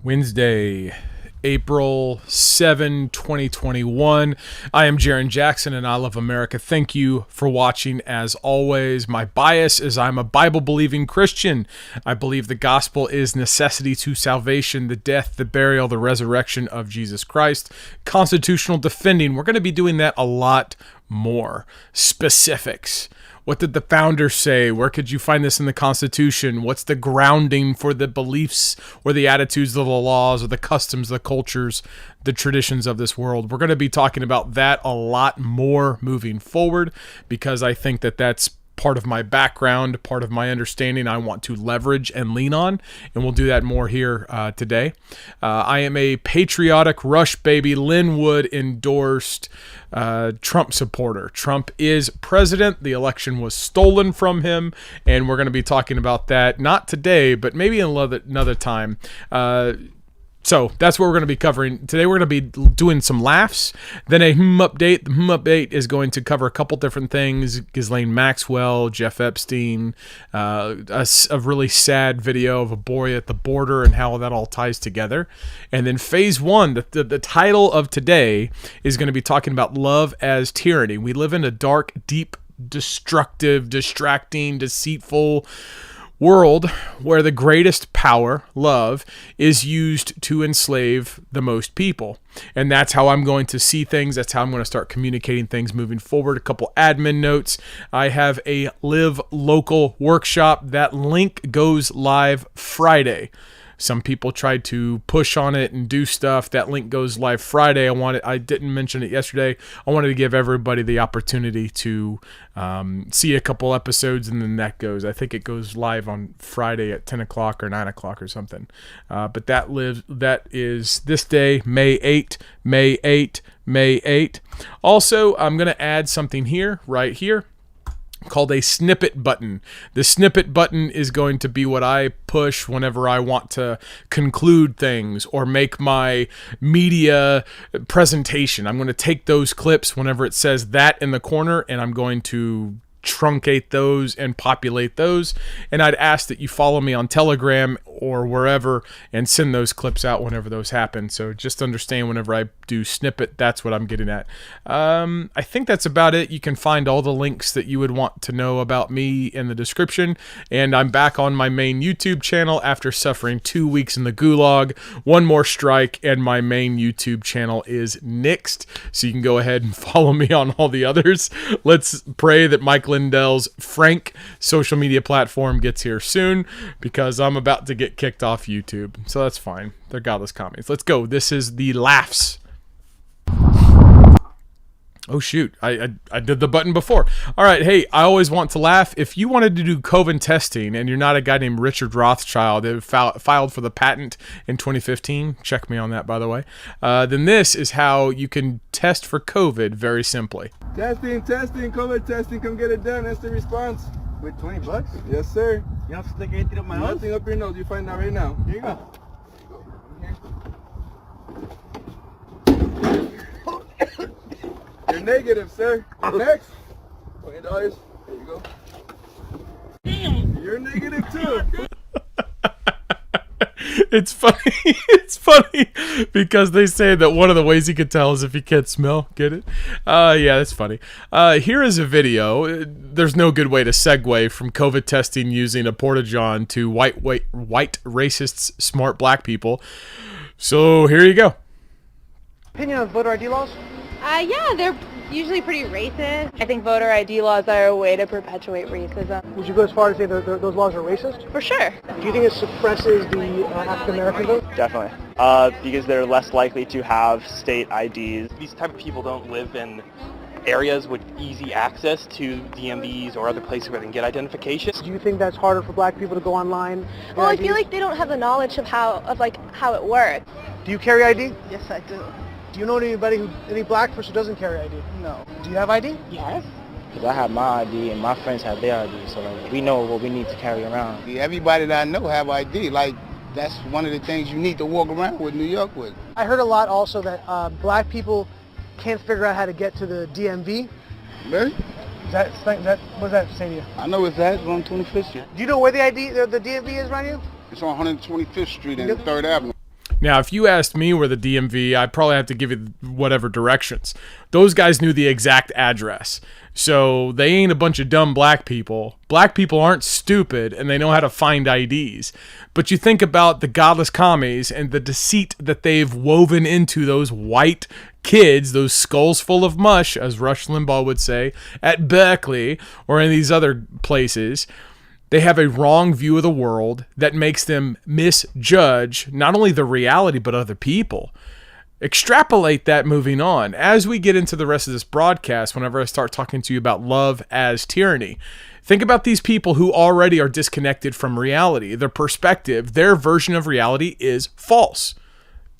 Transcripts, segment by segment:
Wednesday, April 7, 2021. I am Jarrin Jackson and I love America. Thank you for watching as always. My bias is I'm a Bible-believing Christian. I believe the gospel is necessity to salvation, the death, the burial, the resurrection of Jesus Christ. Constitutional defending. We're going to be doing that a lot more. Specifics. What did the founders say? Where could you find this in the Constitution? What's the grounding for the beliefs or the attitudes of the laws or the customs, the cultures, the traditions of this world? We're going to be talking about that a lot more moving forward because I think that that's part of my background, part of my understanding I want to leverage and lean on, and we'll do that more here today. I am a patriotic Rush baby, Lynn Wood endorsed Trump supporter. Trump is president. The election was stolen from him, and we're going to be talking about that, not today, but maybe another time. So that's what we're going to be covering. Today we're going to be doing some laughs, then a update. The update is going to cover a couple different things. Ghislaine Maxwell, Jeff Epstein, a really sad video of a boy at the border and how that all ties together. And then phase one, the title of today is going to be talking about love as tyranny. We live in a dark, deep, destructive, distracting, deceitful world where the greatest power, love, is used to enslave the most people. And that's how I'm going to see things. That's how I'm going to start communicating things moving forward. A couple admin notes. I have a Live Local workshop. That link goes live Friday. Some people tried to push on it and do stuff. That link goes live Friday. I didn't mention it yesterday. I wanted to give everybody the opportunity to see a couple episodes, and then that goes. I think it goes live on Friday at 10 o'clock or 9 o'clock or something. But that is this day, May 8, May 8, May 8. Also, I'm going to add something here, right here, called a snippet button. The snippet button is going to be what I push whenever I want to conclude things or make my media presentation. I'm going to take those clips whenever it says that in the corner, and I'm going to truncate those and populate those. And I'd ask that you follow me on Telegram or wherever and send those clips out whenever those happen. So just understand whenever I do snippet, that's what I'm getting at. I think that's about it. You can find all the links that you would want to know about me in the description. And I'm back on my main YouTube channel after suffering 2 weeks in the gulag, one more strike, and my main YouTube channel is nixed. So you can go ahead and follow me on all the others. Let's pray that Mike Lindell's Frank social media platform gets here soon, because I'm about to get kicked off YouTube. So that's fine. They're godless commies. Let's go. This is the laughs. Oh shoot, I did the button before. All right, hey, I always want to laugh. If you wanted to do COVID testing and you're not a guy named Richard Rothschild who filed for the patent in 2015, check me on that, by the way, then this is how you can test for COVID very simply. Testing, COVID testing, come get it done. That's the response. With 20 bucks? Yes, sir. You don't have to stick anything up my nose? Nothing up your nose. You find out right now. Here you go. You're negative, sir. Next. $20. There you go. Damn. You're negative too. It's funny. It's funny because they say that one of the ways you can tell is if you can't smell. Get it? Yeah, that's funny. Here is a video. There's no good way to segue from COVID testing using a porta-john to white racists, smart black people. So here you go. Opinion on voter ID laws? Yeah, they're usually pretty racist. I think voter ID laws are a way to perpetuate racism. Would you go as far as say that those laws are racist? For sure. Do you think it suppresses the African American vote? Definitely. Because they're less likely to have state IDs. These type of people don't live in areas with easy access to DMVs or other places where they can get identification. Do you think that's harder for black people to go online? Well, I feel like they don't have the knowledge of how it works. Do you carry ID? Yes, I do. Do you know any black person who doesn't carry ID? No. Do you have ID? Yes. Because I have my ID and my friends have their ID, so like, we know what we need to carry around. Everybody that I know have ID. Like, that's one of the things you need to walk around with New York with. I heard a lot also that black people can't figure out how to get to the DMV. Really? What does that say to you? I know it's that. It's on 25th Street. Do you know where the DMV is around you? It's on 125th Street and 3rd Avenue. Now, if you asked me where the DMV, I'd probably have to give you whatever directions. Those guys knew the exact address. So they ain't a bunch of dumb black people. Black people aren't stupid, and they know how to find IDs. But you think about the godless commies and the deceit that they've woven into those white kids, those skulls full of mush, as Rush Limbaugh would say, at Berkeley or in these other places. They have a wrong view of the world that makes them misjudge not only the reality but other people. Extrapolate that moving on. As we get into the rest of this broadcast, whenever I start talking to you about love as tyranny, think about these people who already are disconnected from reality. Their perspective, their version of reality is false.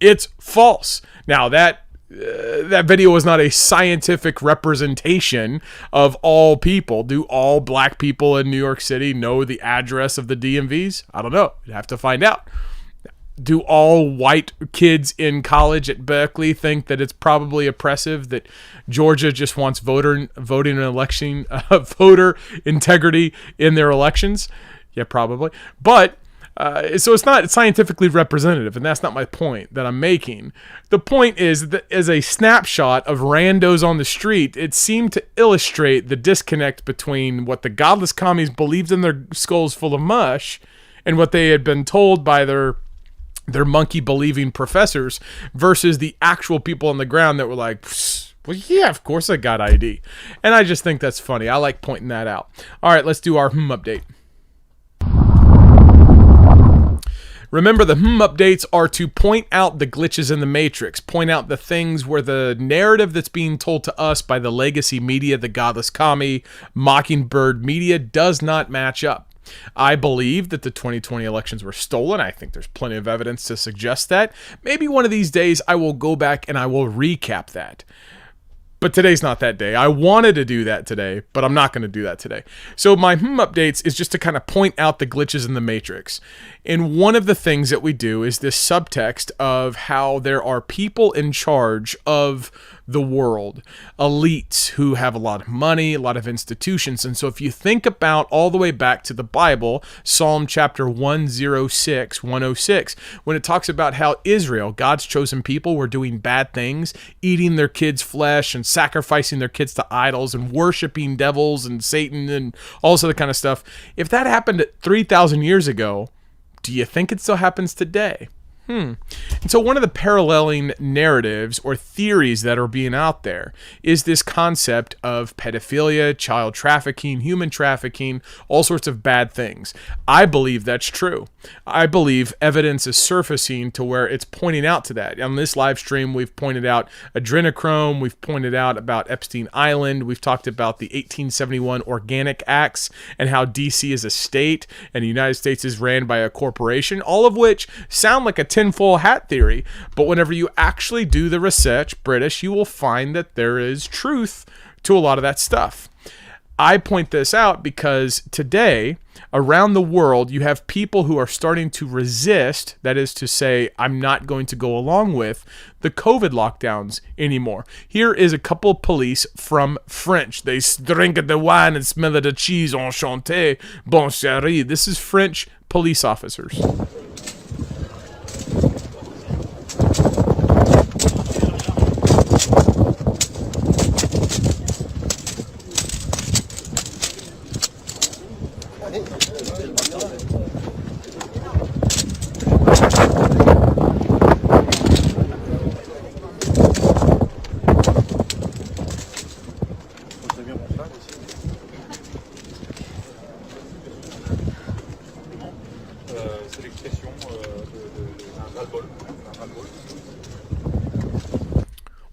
It's false. Now, that video was not a scientific representation of all people. Do all black people in New York City know the address of the DMVs? I don't know. You'd have to find out. Do all white kids in college at Berkeley think that it's probably oppressive that Georgia just wants voter integrity in their elections? Yeah, probably. But so it's not scientifically representative, and that's not my point that I'm making. The point is that as a snapshot of randos on the street, it seemed to illustrate the disconnect between what the godless commies believed in their skulls full of mush and what they had been told by their monkey-believing professors versus the actual people on the ground that were like, well, yeah, of course I got ID. And I just think that's funny. I like pointing that out. All right, let's do our update. Remember, the updates are to point out the glitches in the matrix, point out the things where the narrative that's being told to us by the legacy media, the godless commie, Mockingbird media, does not match up. I believe that the 2020 elections were stolen. I think there's plenty of evidence to suggest that. Maybe one of these days I will go back and I will recap that. But today's not that day. I wanted to do that today, but I'm not going to do that today. So my updates is just to kind of point out the glitches in the matrix. And one of the things that we do is this subtext of how there are people in charge of the world, elites who have a lot of money, a lot of institutions. And so if you think about all the way back to the Bible, Psalm chapter 106, when it talks about how Israel, God's chosen people, were doing bad things, eating their kids' flesh and sacrificing their kids to idols and worshiping devils and Satan and all this other kind of stuff. If that happened 3,000 years ago, do you think it still happens today? And so one of the paralleling narratives or theories that are being out there is this concept of pedophilia, child trafficking, human trafficking, all sorts of bad things. I believe that's true. I believe evidence is surfacing to where it's pointing out to that. On this live stream, we've pointed out adrenochrome. We've pointed out about Epstein Island. We've talked about the 1871 Organic Acts and how D.C. is a state and the United States is ran by a corporation, all of which sound like a tinfoil hat theory, but whenever you actually do the research, you will find that there is truth to a lot of that stuff. I point this out because today, around the world, you have people who are starting to resist, that is to say, I'm not going to go along with the COVID lockdowns anymore. Here is a couple of police from French. They drink the wine and smell the cheese, enchanté, bon chéri. This is French police officers.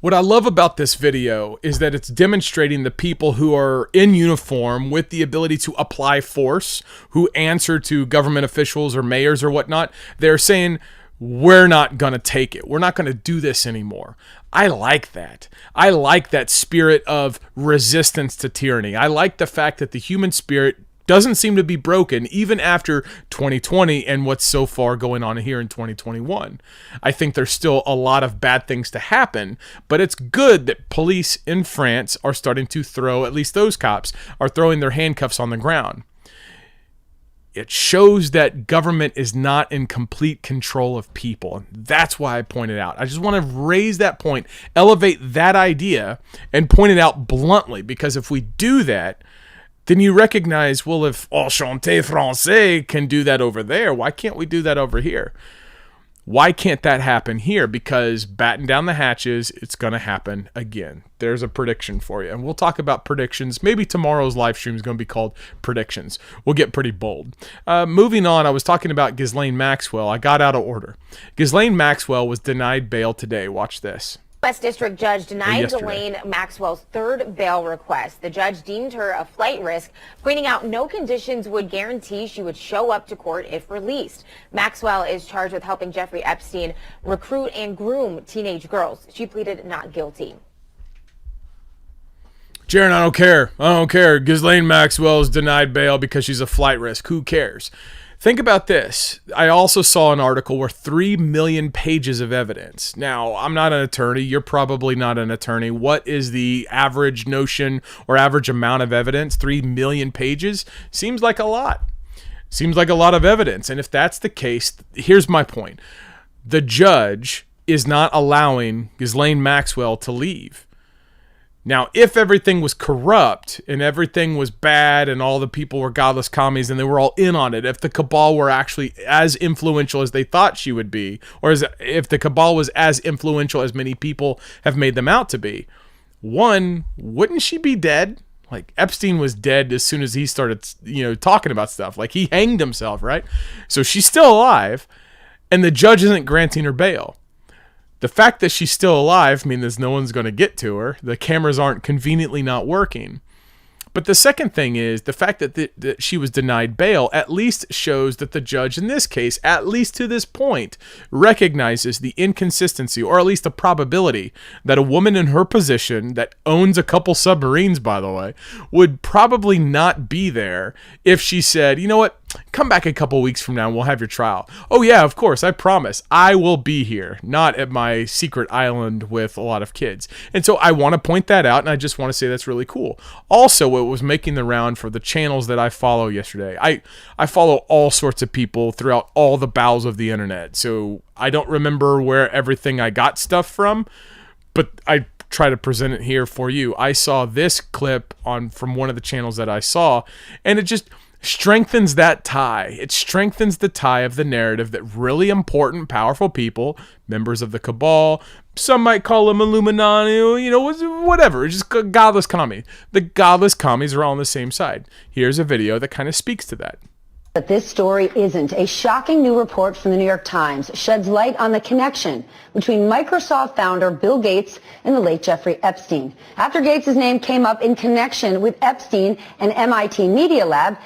What I love about this video is that it's demonstrating the people who are in uniform with the ability to apply force, who answer to government officials or mayors or whatnot. They're saying, we're not going to take it. We're not going to do this anymore. I like that. I like that spirit of resistance to tyranny. I like the fact that the human spirit doesn't seem to be broken even after 2020 and what's so far going on here in 2021. I think there's still a lot of bad things to happen, but it's good that police in France are starting to throw, at least those cops, are throwing their handcuffs on the ground. It shows that government is not in complete control of people. And that's why I pointed out. I just want to raise that point, elevate that idea, and point it out bluntly. Because if we do that, then you recognize, well, if Enchanté Français can do that over there, why can't we do that over here? Why can't that happen here? Because batten down the hatches, it's going to happen again. There's a prediction for you. And we'll talk about predictions. Maybe tomorrow's live stream is going to be called Predictions. We'll get pretty bold. Moving on, I was talking about Ghislaine Maxwell. I got out of order. Ghislaine Maxwell was denied bail today. Watch this. West District Judge denied Ghislaine Maxwell's third bail request. The judge deemed her a flight risk, pointing out no conditions would guarantee she would show up to court if released. Maxwell is charged with helping Jeffrey Epstein recruit and groom teenage girls. She pleaded not guilty. Jarrin, I don't care. I don't care. Ghislaine Maxwell is denied bail because she's a flight risk. Who cares? Think about this. I also saw an article where 3 million pages of evidence. Now, I'm not an attorney. You're probably not an attorney. What is the average notion or average amount of evidence? 3 million pages? Seems like a lot. Seems like a lot of evidence. And if that's the case, here's my point. The judge is not allowing Ghislaine Maxwell to leave. Now, if everything was corrupt and everything was bad and all the people were godless commies and they were all in on it, if the cabal were actually as influential as they thought she would be, or if the cabal was as influential as many people have made them out to be, one, wouldn't she be dead? Like, Epstein was dead as soon as he started, talking about stuff. Like, he hanged himself, right? So she's still alive, and the judge isn't granting her bail. The fact that she's still alive means no one's going to get to her. The cameras aren't conveniently not working. But the second thing is the fact that she was denied bail at least shows that the judge in this case, at least to this point, recognizes the inconsistency, or at least the probability, that a woman in her position that owns a couple submarines, by the way, would probably not be there if she said, you know what, come back a couple weeks from now and we'll have your trial. Oh yeah, of course, I promise. I will be here, not at my secret island with a lot of kids. And so I want to point that out, and I just want to say that's really cool. Also, what was making the round for the channels that I follow yesterday, I follow all sorts of people throughout all the bowels of the internet, so I don't remember where everything I got stuff from, but I try to present it here for you. I saw this clip from one of the channels that I saw, and it just strengthens that tie. It strengthens the tie of the narrative that really important, powerful people, members of the cabal, some might call them Illuminati, whatever, just godless commie. The godless commies are all on the same side. Here's a video that kind of speaks to that. But this story isn't. A shocking new report from the New York Times sheds light on the connection between Microsoft founder Bill Gates and the late Jeffrey Epstein. After Gates' name came up in connection with Epstein and MIT Media Lab,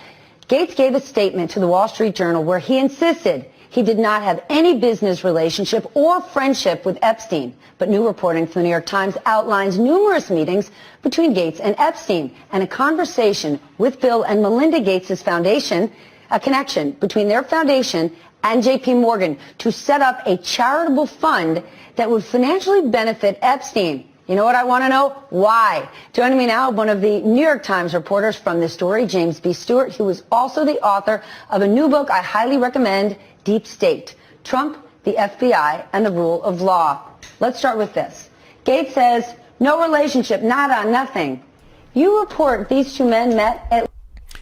Gates gave a statement to the Wall Street Journal where he insisted he did not have any business relationship or friendship with Epstein. But new reporting from the New York Times outlines numerous meetings between Gates and Epstein and a conversation with Bill and Melinda Gates' foundation, a connection between their foundation and JP Morgan to set up a charitable fund that would financially benefit Epstein. You know what I want to know? Why? Joining me now, one of the New York Times reporters from this story, James B. Stewart, who is also the author of a new book I highly recommend, Deep State, Trump, the FBI, and the Rule of Law. Let's start with this. Gates says, no relationship, nada, nothing. You report these two men met at...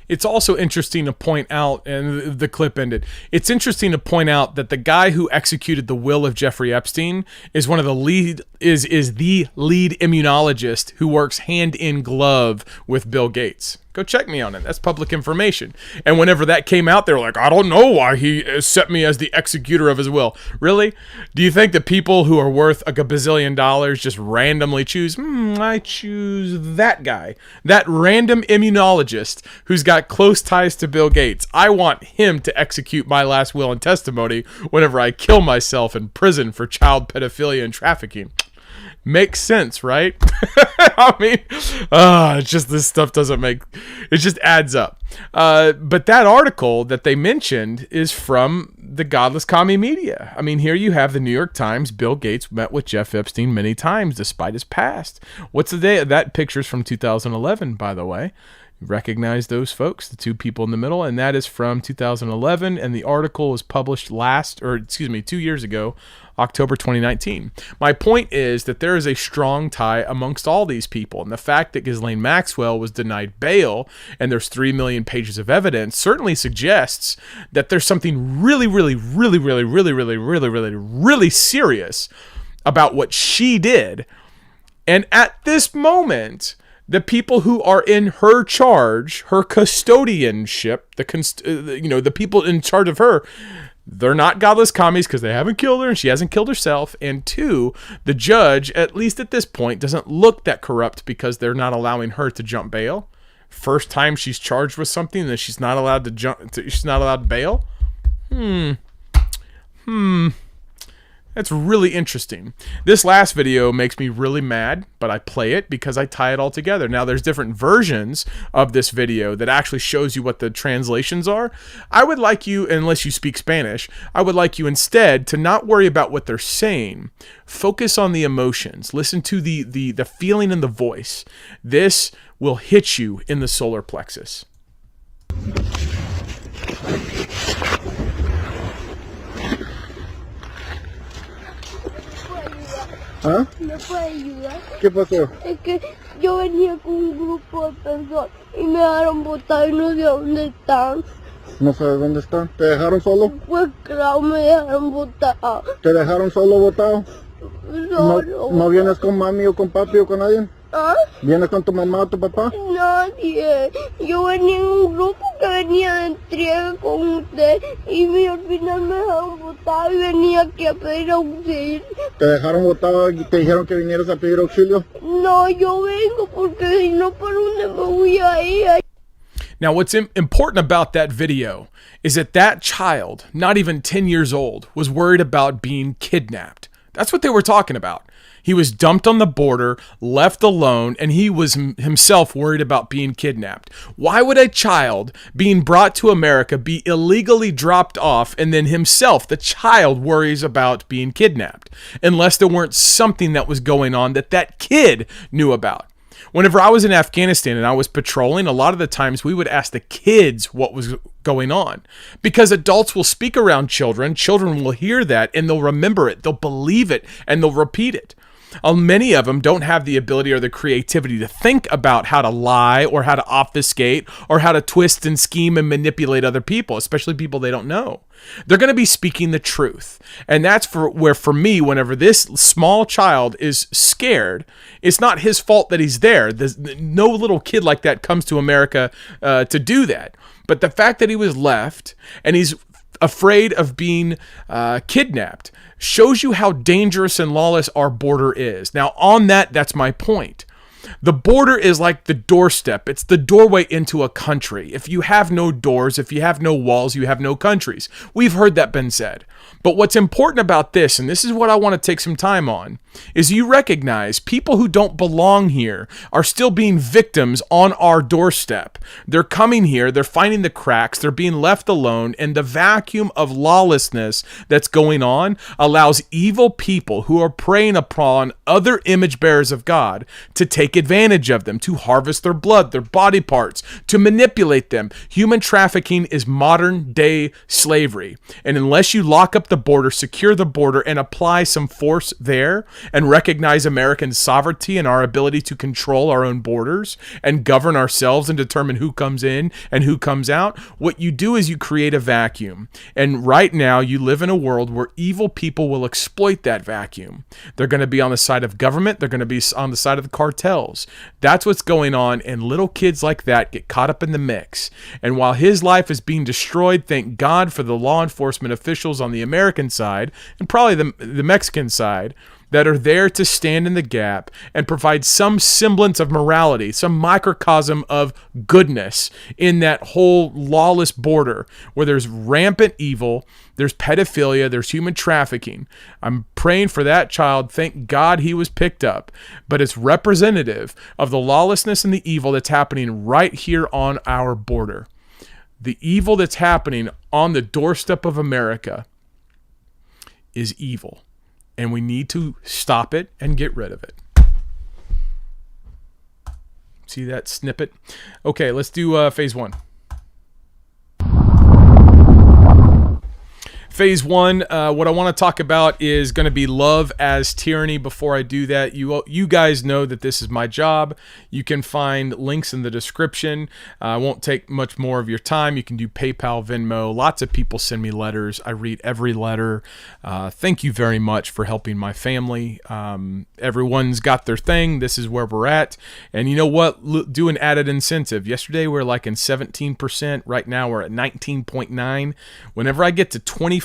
It's also interesting to point out, and the clip ended, it's interesting to point out that the guy who executed the will of Jeffrey Epstein is one of the lead, is the lead immunologist who works hand in glove with Bill Gates. Go check me on it. That's public information. And whenever that came out, they were like, I don't know why he set me as the executor of his will. Really? Do you think that people who are worth a gazillion dollars just randomly choose, I choose that guy, that random immunologist who's got close ties to Bill Gates. I want him to execute my last will and testimony whenever I kill myself in prison for child pedophilia and trafficking. Makes sense, right? I mean, it's just this stuff doesn't make, it just adds up. But that article that they mentioned is from the godless commie media. I mean, here you have the New York Times. Bill Gates met with Jeff Epstein many times despite his past. What's the day? That picture's from 2011, by the way. Recognize those folks, the two people in the middle, and that is from 2011, and the article was published 2 years ago, October 2019. My point is that there is a strong tie amongst all these people, and the fact that Ghislaine Maxwell was denied bail and there's 3 million pages of evidence certainly suggests that there's something really serious about what she did. And at this moment, the people who are in her charge, her custodianship, the people in charge of her, they're not godless commies because they haven't killed her and she hasn't killed herself. And two, the judge, at least at this point, doesn't look that corrupt because they're not allowing her to jump bail. First time she's charged with something that she's not allowed to she's not allowed bail. That's really interesting. This last video makes me really mad, but I play it because I tie it all together. Now, there's different versions of this video that actually shows you what the translations are. I would like you, unless you speak Spanish, I would like you instead to not worry about what they're saying. Focus on the emotions. Listen to the feeling in the voice. This will hit you in the solar plexus. ¿Ah? ¿Me puede ayudar? ¿Qué pasó? Es que yo venía con un grupo de personas y me dejaron botar y no sé dónde están. No sabes dónde están. ¿Te dejaron solo? Pues claro, me dejaron botar. ¿Te dejaron solo botado? Solo. ¿No vienes con mami o con papi o con alguien? ¿Ah? ¿Vienes con tu mamá o tu papá? Nadie. Yo venía en un grupo que venía de entrega con usted y al final me dejaron botar y venía aquí a pedir auxilio. ¿Te dejaron botado y te dijeron que vinieras a pedir auxilio? No, yo vengo porque si no, ¿por dónde me voy a ir? Now, what's important about that video is that child, not even 10 years old, was worried about being kidnapped. That's what they were talking about. He was dumped on the border, left alone, and he was himself worried about being kidnapped. Why would a child being brought to America be illegally dropped off and then himself, the child, worries about being kidnapped? Unless there weren't something that was going on that kid knew about. Whenever I was in Afghanistan and I was patrolling, a lot of the times we would ask the kids what was going on. Because adults will speak around children, children will hear that and they'll remember it, they'll believe it, and they'll repeat it. Many of them don't have the ability or the creativity to think about how to lie or how to obfuscate or how to twist and scheme and manipulate other people, especially people they don't know. They're going to be speaking the truth. And that's where for me, whenever this small child is scared, it's not his fault that he's there. No little kid like that comes to America to do that. But the fact that he was left and he's afraid of being kidnapped shows you how dangerous and lawless our border is. Now, on that's my point. The border is like the doorstep. It's the doorway into a country. If you have no doors, if you have no walls, you have no countries. We've heard that been said. But what's important about this, and this is what I want to take some time on, is you recognize people who don't belong here are still being victims on our doorstep. They're coming here, they're finding the cracks, they're being left alone, and the vacuum of lawlessness that's going on allows evil people who are preying upon other image bearers of God to take advantage of them, to harvest their blood, their body parts, to manipulate them. Human trafficking is modern day slavery. And unless you lock up the border, secure the border, and apply some force there, and recognize American sovereignty and our ability to control our own borders and govern ourselves and determine who comes in and who comes out, what you do is you create a vacuum. And right now, you live in a world where evil people will exploit that vacuum. They're going to be on the side of government. They're going to be on the side of the cartels. That's what's going on, and little kids like that get caught up in the mix. And while his life is being destroyed, thank God for the law enforcement officials on the American side, and probably the Mexican side, that are there to stand in the gap and provide some semblance of morality, some microcosm of goodness in that whole lawless border where there's rampant evil, there's pedophilia, there's human trafficking. I'm praying for that child. Thank God he was picked up. But it's representative of the lawlessness and the evil that's happening right here on our border. The evil that's happening on the doorstep of America is evil. And we need to stop it and get rid of it. See that snippet? Okay, let's do phase one. Phase one, what I want to talk about is going to be love as tyranny. Before I do that, you guys know that this is my job. You can find links in the description. I won't take much more of your time. You can do PayPal, Venmo. Lots of people send me letters. I read every letter. Thank you very much for helping my family. Everyone's got their thing. This is where we're at. And you know what? Do an added incentive. Yesterday we were like in 17%. Right now we're at 19.9. Whenever I get to 25%,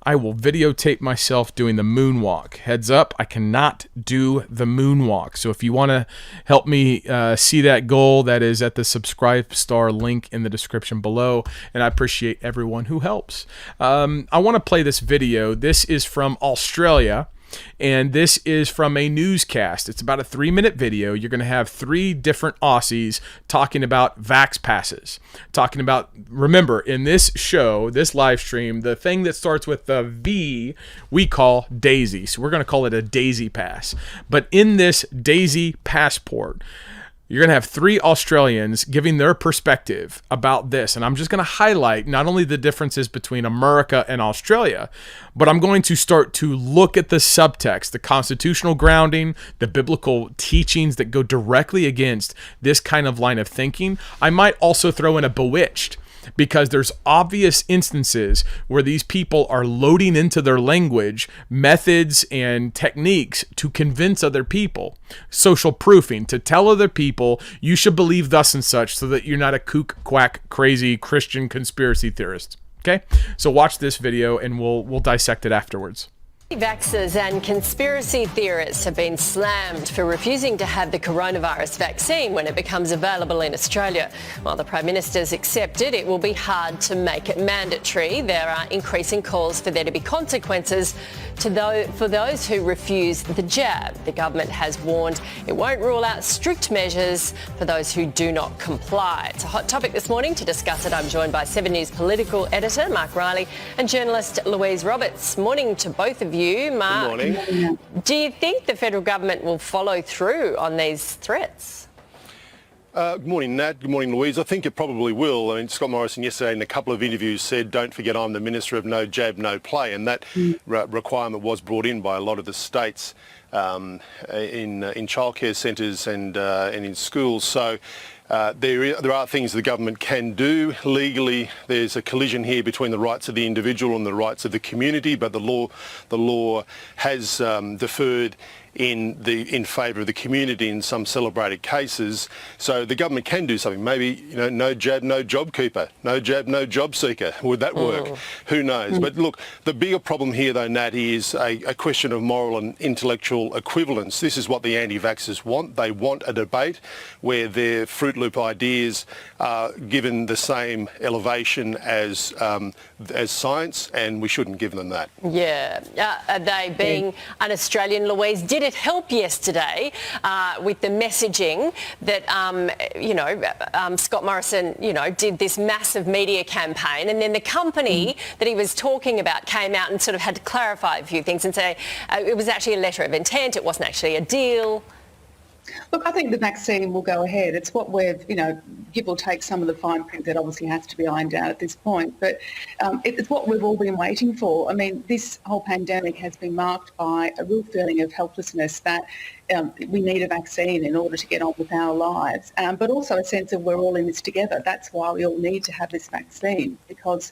I will videotape myself doing the moonwalk. Heads up, I cannot do the moonwalk. So if you want to help me see that goal, that is at the subscribe star link in the description below. And I appreciate everyone who helps. I want to play this video. This is from Australia. And this is from a newscast. It's about a 3-minute video. You're going to have 3 different Aussies talking about vax passes. Talking about, remember, in this show, this live stream, the thing that starts with the V, we call Daisy. So we're going to call it a Daisy pass. But in this Daisy passport, you're going to have 3 Australians giving their perspective about this. And I'm just going to highlight not only the differences between America and Australia, but I'm going to start to look at the subtext, the constitutional grounding, the biblical teachings that go directly against this kind of line of thinking. I might also throw in a bewitched, because there's obvious instances where these people are loading into their language methods and techniques to convince other people. Social proofing, to tell other people you should believe thus and such so that you're not a kook, quack, crazy Christian conspiracy theorist. Okay? So watch this video and we'll dissect it afterwards. Vaxxers and conspiracy theorists have been slammed for refusing to have the coronavirus vaccine when it becomes available in Australia. While the Prime Minister's accepted it will be hard to make it mandatory, there are increasing calls for there to be consequences for those who refuse the jab. The government has warned it won't rule out strict measures for those who do not comply. It's a hot topic this morning. To discuss it, I'm joined by 7 News political editor Mark Riley and journalist Louise Roberts. Morning to both of you. Mark, good morning. Do you think the federal government will follow through on these threats? Good morning, Nat. Good morning, Louise. I think it probably will. I mean, Scott Morrison yesterday in a couple of interviews said, don't forget I'm the Minister of no jab, no play. And that requirement was brought in by a lot of the states in childcare centres and in schools. So there are things the government can do legally. There's a collision here between the rights of the individual and the rights of the community, but the law has deferred in favour of the community in some celebrated cases. So the government can do something. Maybe, no jab, no job keeper, no jab, no job seeker. Would that work? Who knows? But look, the bigger problem here though, Nat, is a question of moral and intellectual equivalence. This is what the anti-vaxxers want. They want a debate where their Fruit Loop ideas are given the same elevation as science, and we shouldn't give them that. Yeah. Are they being un-Australian, Louise? Did it help yesterday with the messaging that, Scott Morrison, did this massive media campaign, and then the company that he was talking about came out and sort of had to clarify a few things and say it was actually a letter of intent, it wasn't actually a deal? Look, I think the vaccine will go ahead. It's what we've, give or take some of the fine print that obviously has to be ironed out at this point. But it's what we've all been waiting for. I mean, this whole pandemic has been marked by a real feeling of helplessness that we need a vaccine in order to get on with our lives, but also a sense of we're all in this together. That's why we all need to have this vaccine, because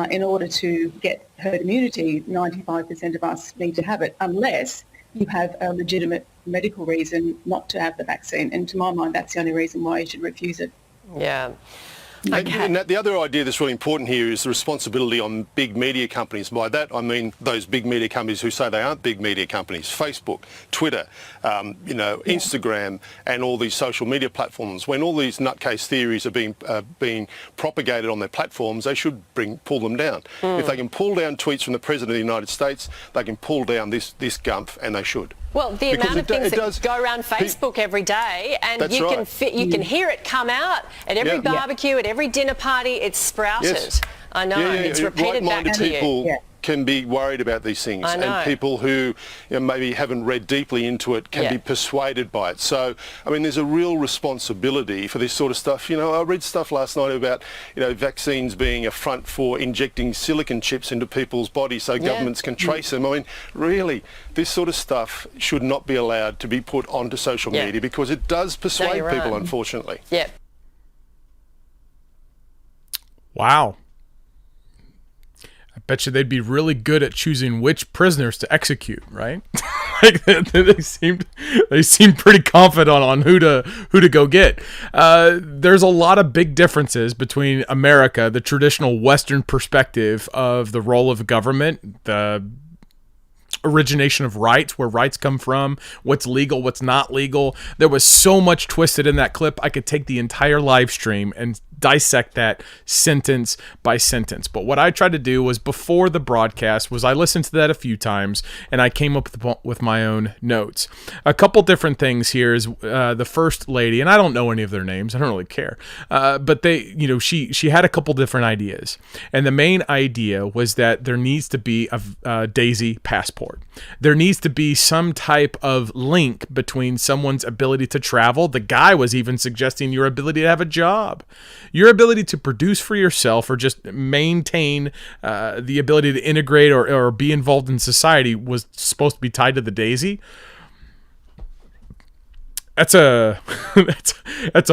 in order to get herd immunity, 95% of us need to have it, unless you have a legitimate medical reason not to have the vaccine. And to my mind, that's the only reason why you should refuse it. Yeah. Okay. And the other idea that's really important here is the responsibility on big media companies. By that, I mean those big media companies who say they aren't big media companies. Facebook, Twitter, Instagram, and all these social media platforms. When all these nutcase theories are being propagated on their platforms, they should pull them down. If they can pull down tweets from the President of the United States, they can pull down this gumph, and they should. Well, the amount of things that go around Facebook every day, and you can hear it come out at every barbecue, at every dinner party. It's sprouted. Yes. I know. It's repeated back to you. can be worried about these things, I know. and people who maybe haven't read deeply into it can be persuaded by it. So, I mean, there's a real responsibility for this sort of stuff. I read stuff last night about, vaccines being a front for injecting silicon chips into people's bodies so governments can trace them. I mean, really, this sort of stuff should not be allowed to be put onto social media because it does persuade people, unfortunately. Yep. Wow. I bet you they'd be really good at choosing which prisoners to execute, right? Like they seem pretty confident on who to go get. There's a lot of big differences between America, the traditional Western perspective of the role of government, the origination of rights, where rights come from, what's legal, what's not legal. There was so much twisted in that clip. I could take the entire live stream and dissect that sentence by sentence. But what I tried to do was, before the broadcast, was I listened to that a few times and I came up with my own notes. A couple different things here is the first lady, and I don't know any of their names, I don't really care, but she had a couple different ideas, and the main idea was that there needs to be a Daisy passport. There needs to be some type of link between someone's ability to travel. The guy was even suggesting your ability to have a job. Your ability to produce for yourself or just maintain the ability to integrate or be involved in society was supposed to be tied to the Daisy. That's a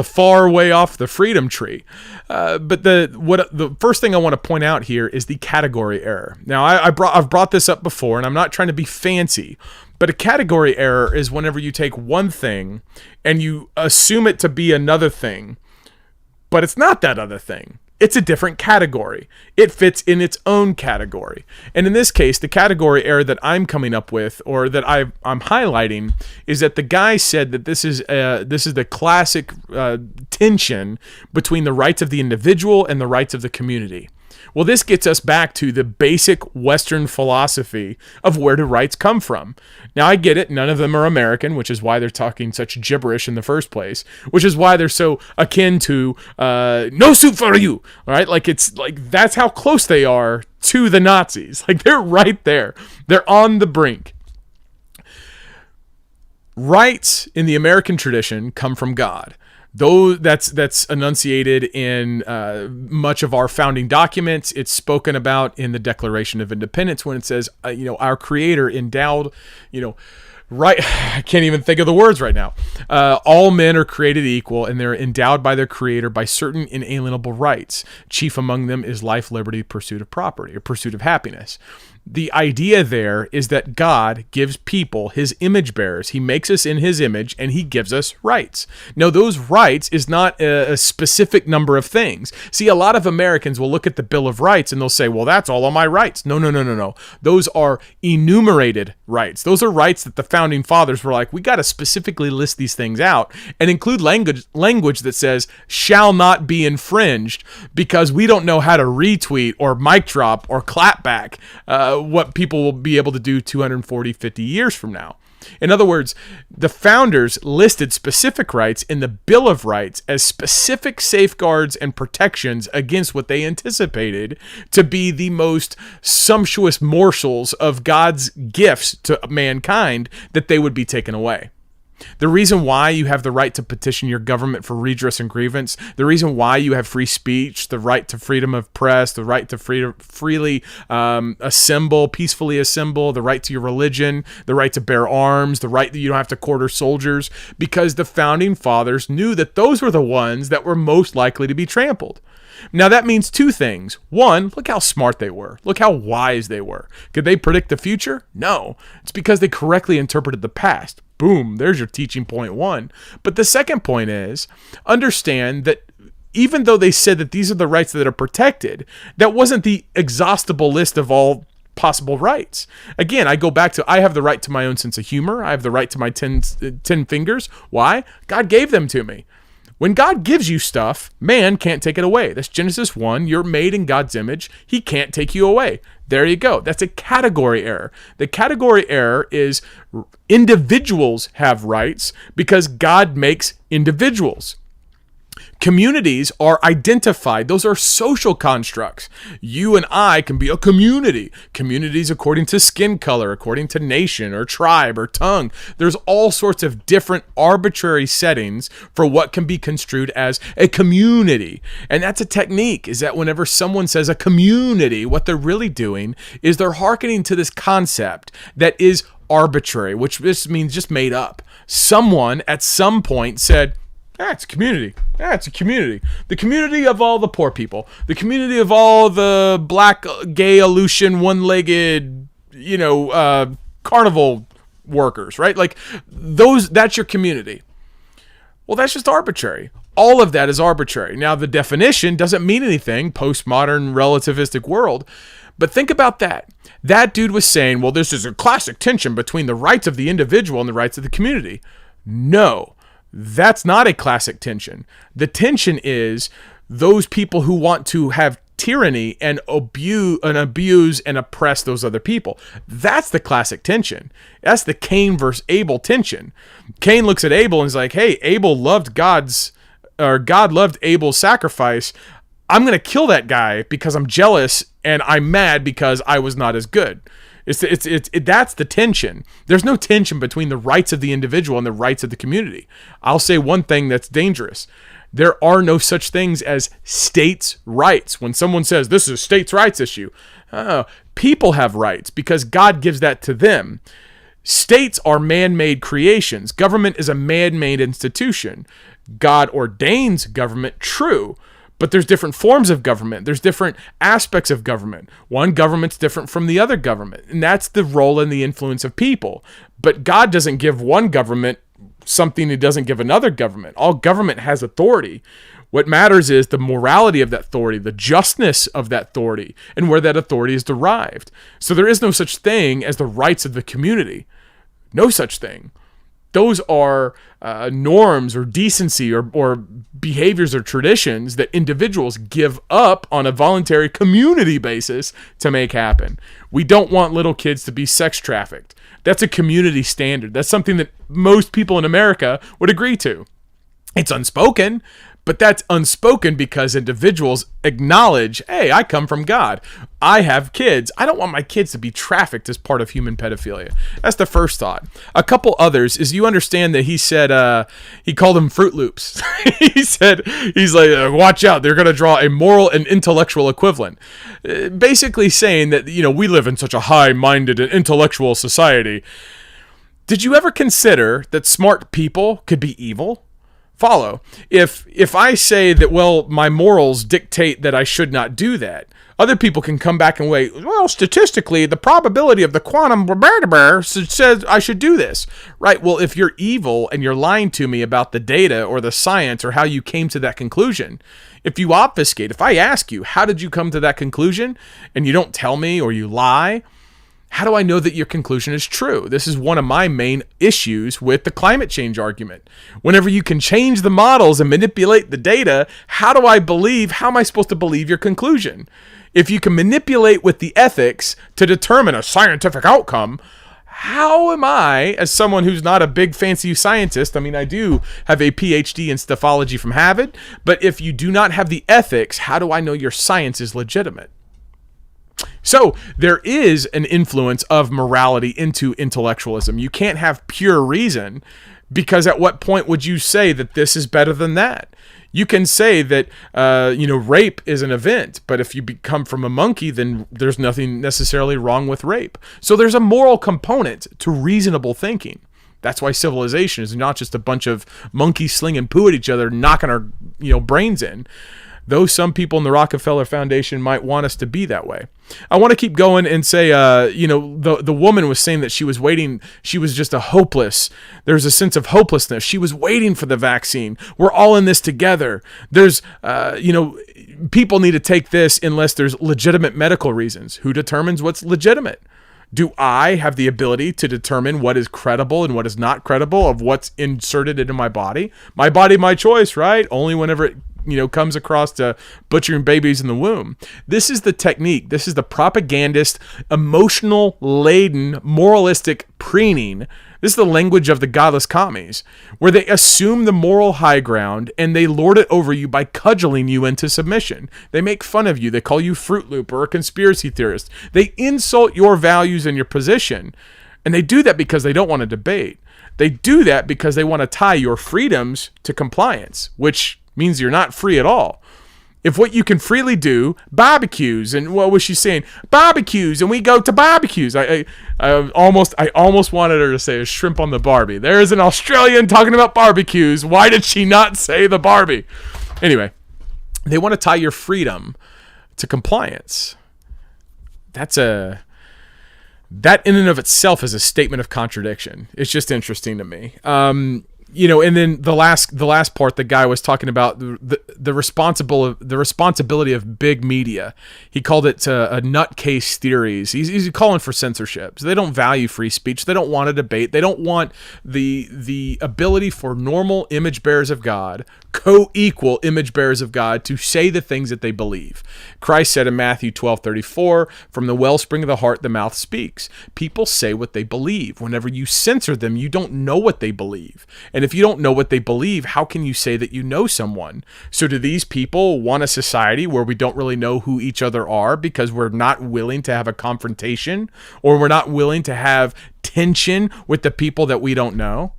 far way off the freedom tree. But the first thing I want to point out here is the category error. Now, I've brought this up before, and I'm not trying to be fancy, but a category error is whenever you take one thing and you assume it to be another thing, but it's not that other thing. It's a different category. It fits in its own category. And in this case, the category error that I'm coming up with, or that I'm highlighting, is that the guy said that this is the classic tension between the rights of the individual and the rights of the community. Well, this gets us back to the basic Western philosophy of where do rights come from. Now, I get it. None of them are American, which is why they're talking such gibberish in the first place, which is why they're so akin to no soup for you. All right. Like, it's like, that's how close they are to the Nazis. Like, they're right there. They're on the brink. Rights in the American tradition come from God. Though that's enunciated in much of our founding documents. It's spoken about in the Declaration of Independence when it says, our Creator endowed, right. I can't even think of the words right now. All men are created equal, and they're endowed by their Creator by certain inalienable rights. Chief among them is life, liberty, pursuit of property, or pursuit of happiness. The idea there is that God gives people, his image bearers. He makes us in his image, and he gives us rights. Now, those rights is not a specific number of things. See, a lot of Americans will look at the Bill of Rights and they'll say, well, that's all of my rights. No. Those are enumerated rights. Those are rights that the founding fathers were like, we got to specifically list these things out and include language that says shall not be infringed, because we don't know how to retweet or mic drop or clap back what people will be able to do 240, 50 years from now. In other words, the founders listed specific rights in the Bill of Rights as specific safeguards and protections against what they anticipated to be the most sumptuous morsels of God's gifts to mankind, that they would be taken away. The reason why you have the right to petition your government for redress and grievance, the reason why you have free speech, the right to freedom of press, the right to freely assemble, peacefully assemble, the right to your religion, the right to bear arms, the right that you don't have to quarter soldiers, because the founding fathers knew that those were the ones that were most likely to be trampled. Now, that means two things. One, look how smart they were. Look how wise they were. Could they predict the future? No. It's because they correctly interpreted the past. Boom, there's your teaching point one. But the second point is, understand that even though they said that these are the rights that are protected, that wasn't the exhaustible list of all possible rights. Again, I go back to, I have the right to my own sense of humor. I have the right to my 10 fingers. Why? God gave them to me. When God gives you stuff, man can't take it away. That's Genesis 1. You're made in God's image. He can't take you away. There you go. That's a category error. The category error is individuals have rights because God makes individuals. Communities are identified. Those are social constructs. You and I can be a community. Communities according to skin color, according to nation or tribe or tongue. There's all sorts of different arbitrary settings for what can be construed as a community. And that's a technique, is that whenever someone says a community, what they're really doing is they're hearkening to this concept that is arbitrary, which just means just made up. Someone at some point said, it's a community. It's a community. The community of all the poor people. The community of all the black, gay, Aleutian, one-legged, carnival workers, right? Like that's your community. Well, that's just arbitrary. All of that is arbitrary. Now, the definition doesn't mean anything, postmodern relativistic world. But think about that. That dude was saying, well, this is a classic tension between the rights of the individual and the rights of the community. No. That's not a classic tension. The tension is those people who want to have tyranny and abuse and oppress those other people. That's the classic tension. That's the Cain versus Abel tension. Cain looks at Abel and is like, hey, Abel loved God loved Abel's sacrifice. I'm going to kill that guy because I'm jealous and I'm mad because I was not as good. That's the tension. There's no tension between the rights of the individual and the rights of the community. I'll say one thing that's dangerous. There are no such things as states' rights. When someone says this is a states' rights issue, people have rights because God gives that to them. States are man-made creations. Government is a man-made institution. God ordains government, true. But there's different forms of government. There's different aspects of government. One government's different from the other government. And that's the role and the influence of people. But God doesn't give one government something he doesn't give another government. All government has authority. What matters is the morality of that authority, the justness of that authority, and where that authority is derived. So there is no such thing as the rights of the community. No such thing. Those are norms or decency or behaviors or traditions that individuals give up on a voluntary community basis to make happen. We don't want little kids to be sex trafficked. That's a community standard. That's something that most people in America would agree to. It's unspoken, but that's unspoken because individuals acknowledge, hey, I come from God. I have kids. I don't want my kids to be trafficked as part of human pedophilia. That's the first thought. A couple others is you understand that he said, he called them Fruit Loops. He's like, watch out. They're going to draw a moral and intellectual equivalent. Basically saying that, we live in such a high-minded and intellectual society. Did you ever consider that smart people could be evil? Follow. If I say that, well, my morals dictate that I should not do that, other people can come back and wait, well, statistically, the probability of the quantum says I should do this. Right, well, if you're evil and you're lying to me about the data or the science or how you came to that conclusion, if you obfuscate, if I ask you, how did you come to that conclusion, and you don't tell me or you lie, how do I know that your conclusion is true? This is one of my main issues with the climate change argument. Whenever you can change the models and manipulate the data, how am I supposed to believe your conclusion? If you can manipulate with the ethics to determine a scientific outcome, how am I, as someone who's not a big fancy scientist, I do have a PhD in staphology from Harvard, but if you do not have the ethics, how do I know your science is legitimate? So there is an influence of morality into intellectualism. You can't have pure reason, because at what point would you say that this is better than that? You can say that, rape is an event, but if you come from a monkey, then there's nothing necessarily wrong with rape. So there's a moral component to reasonable thinking. That's why civilization is not just a bunch of monkeys slinging poo at each other, knocking our, brains in. Though some people in the Rockefeller Foundation might want us to be that way. I want to keep going and say, the woman was saying that she was waiting. She was just there's a sense of hopelessness. She was waiting for the vaccine. We're all in this together. There's, people need to take this unless there's legitimate medical reasons. Who determines what's legitimate? Do I have the ability to determine what is credible and what is not credible of what's inserted into my body? My body, my choice, right? Only whenever it comes across to butchering babies in the womb. This is the technique. This is the propagandist, emotional-laden, moralistic preening This is the language of the godless commies, where they assume the moral high ground and they lord it over you by cudgeling you into submission. They make fun of you. They call you Fruit Loop or a conspiracy theorist. They insult your values and your position. And they do that because they don't want to debate. They do that because they want to tie your freedoms to compliance, which means you're not free at all. If what you can freely do, barbecues, and what was she saying? Barbecues, and we go to barbecues. I almost wanted her to say a shrimp on the Barbie. There's an Australian talking about barbecues. Why did she not say the Barbie? Anyway, they want to tie your freedom to compliance. That in and of itself is a statement of contradiction. It's just interesting to me. And then the last part, the guy was talking about the responsibility of big media. He called it a nutcase theories. He's calling for censorship. So they don't value free speech. They don't want a debate. They don't want the ability for normal image bearers of God, co-equal image bearers of God, to say the things that they believe. Christ said in Matthew 12:34, "From the wellspring of the heart, the mouth speaks." People say what they believe. Whenever you censor them, you don't know what they believe. And if you don't know what they believe, how can you say that you know someone? So do these people want a society where we don't really know who each other are because we're not willing to have a confrontation, or we're not willing to have tension with the people that we don't know?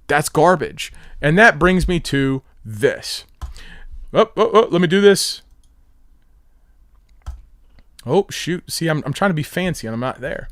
That's garbage. And that brings me to this. Let me do this. Oh, shoot. See, I'm trying to be fancy and I'm not there.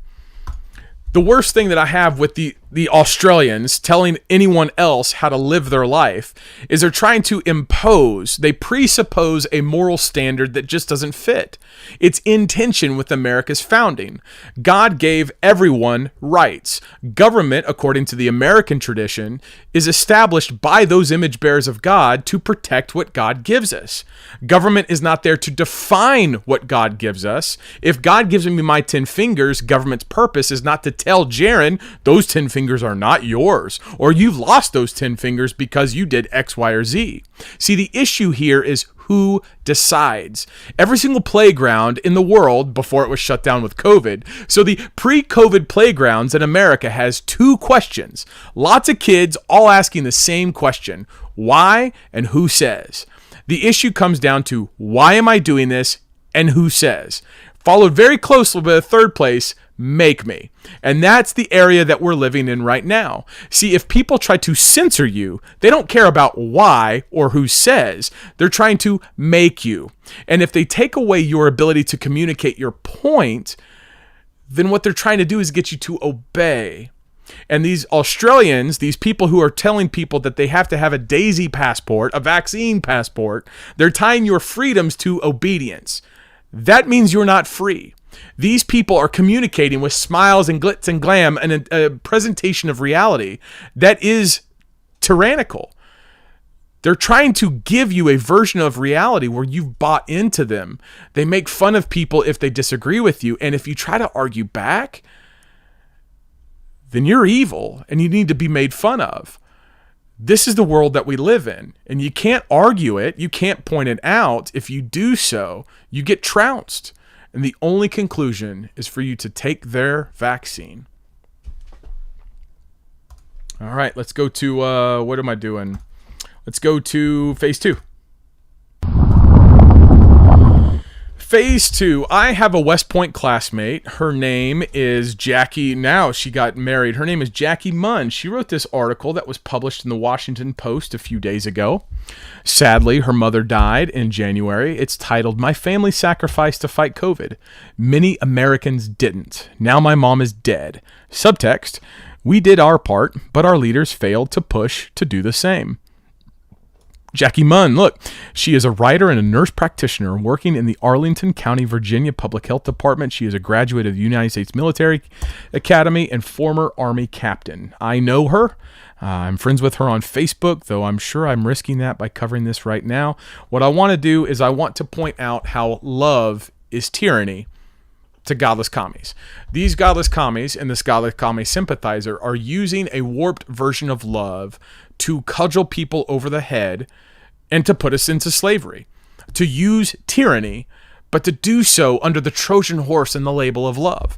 The worst thing that I have with the Australians telling anyone else how to live their life is they're trying to impose, they presuppose a moral standard that just doesn't fit. It's in tension with America's founding. God gave everyone rights. Government, according to the American tradition, is established by those image bearers of God to protect what God gives us. Government is not there to define what God gives us. If God gives me my 10 fingers, government's purpose is not to tell Jarrin, those 10 fingers are not yours, or you've lost those 10 fingers because you did X, Y, or Z. See, the issue here is who decides. Every single playground in the world, before it was shut down with COVID, so the pre-COVID playgrounds in America has 2 questions. Lots of kids all asking the same question: why and who says? The issue comes down to why am I doing this and who says? Followed very closely by the third place, make me. And that's the area that we're living in right now. See, if people try to censor you, they don't care about why or who says. They're trying to make you. And if they take away your ability to communicate your point, then what they're trying to do is get you to obey. And these Australians, these people who are telling people that they have to have a Daisy passport, a vaccine passport, they're tying your freedoms to obedience. That means you're not free. These people are communicating with smiles and glitz and glam and a presentation of reality that is tyrannical. They're trying to give you a version of reality where you've bought into them. They make fun of people if they disagree with you, and if you try to argue back, then you're evil and you need to be made fun of. This is the world that we live in, and you can't argue it, you can't point it out. If you do so, you get trounced. And the only conclusion is for you to take their vaccine. All right, let's go to, what am I doing? Let's go to phase 2. Phase 2, I have a West Point classmate. Her name is Jackie. Now she got married. Her name is Jackie Munn. She wrote this article that was published in the Washington Post a few days ago. Sadly, her mother died in January. It's titled, "My Family Sacrificed to Fight COVID. Many Americans Didn't. Now my mom is dead." Subtext, "We did our part, but our leaders failed to push to do the same." Jackie Munn, look, she is a writer and a nurse practitioner working in the Arlington County, Virginia Public Health Department. She is a graduate of the United States Military Academy and former Army captain. I know her. I'm friends with her on Facebook, though I'm sure I'm risking that by covering this right now. What I want to do is I want to point out how love is tyranny to godless commies. These godless commies and this godless commie sympathizer are using a warped version of love to cudgel people over the head and to put us into slavery, to use tyranny, but to do so under the Trojan horse and the label of love.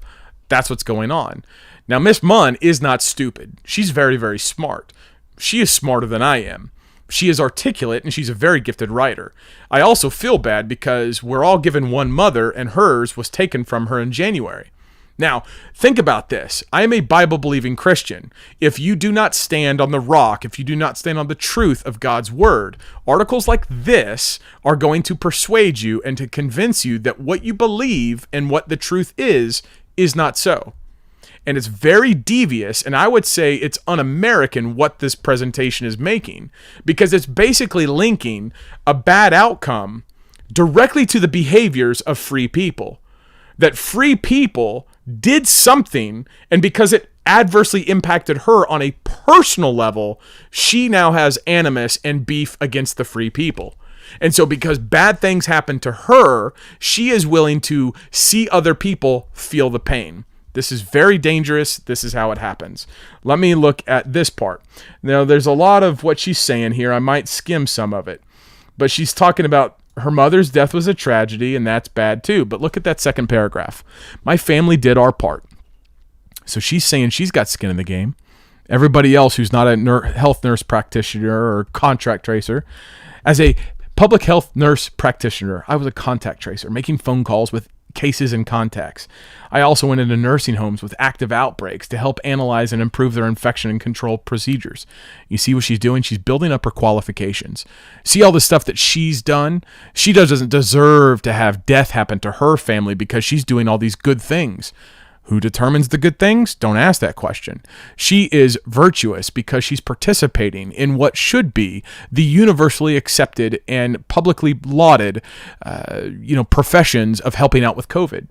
That's what's going on. Now, Miss Munn is not stupid. She's very, very smart. She is smarter than I am. She is articulate, and she's a very gifted writer. I also feel bad because we're all given one mother, and hers was taken from her in January. Now, think about this. I am a Bible-believing Christian. If you do not stand on the rock, if you do not stand on the truth of God's word, articles like this are going to persuade you and to convince you that what you believe and what the truth is not so. And it's very devious, and I would say it's un-American what this presentation is making, because it's basically linking a bad outcome directly to the behaviors of free people. That free people did something, and because it adversely impacted her on a personal level, she now has animus and beef against the free people. And so because bad things happen to her, she is willing to see other people feel the pain. This is very dangerous. This is how it happens. Let me look at this part. Now, there's a lot of what she's saying here. I might skim some of it. But she's talking about her mother's death was a tragedy, and that's bad too. But look at that second paragraph. My family did our part. So she's saying she's got skin in the game. Everybody else who's not a health nurse practitioner or contract tracer. As a public health nurse practitioner, I was a contact tracer, making phone calls with cases and contacts. I also went into nursing homes with active outbreaks to help analyze and improve their infection and control procedures. You see what she's doing? She's building up her qualifications. See all the stuff that she's done? She doesn't deserve to have death happen to her family because she's doing all these good things. Who determines the good things? Don't ask that question. She is virtuous because she's participating in what should be the universally accepted and publicly lauded, professions of helping out with COVID.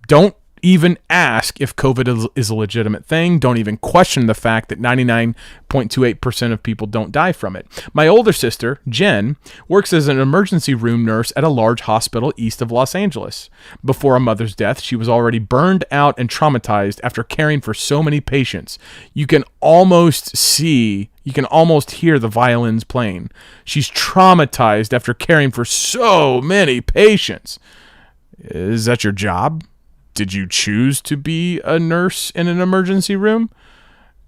Don't even ask if COVID is a legitimate thing. Don't even question the fact that 99.28% of people don't die from it. My older sister, Jen, works as an emergency room nurse at a large hospital east of Los Angeles. Before a mother's death, she was already burned out and traumatized after caring for so many patients. You can almost hear the violins playing. She's traumatized after caring for so many patients. Is that your job? Did you choose to be a nurse in an emergency room?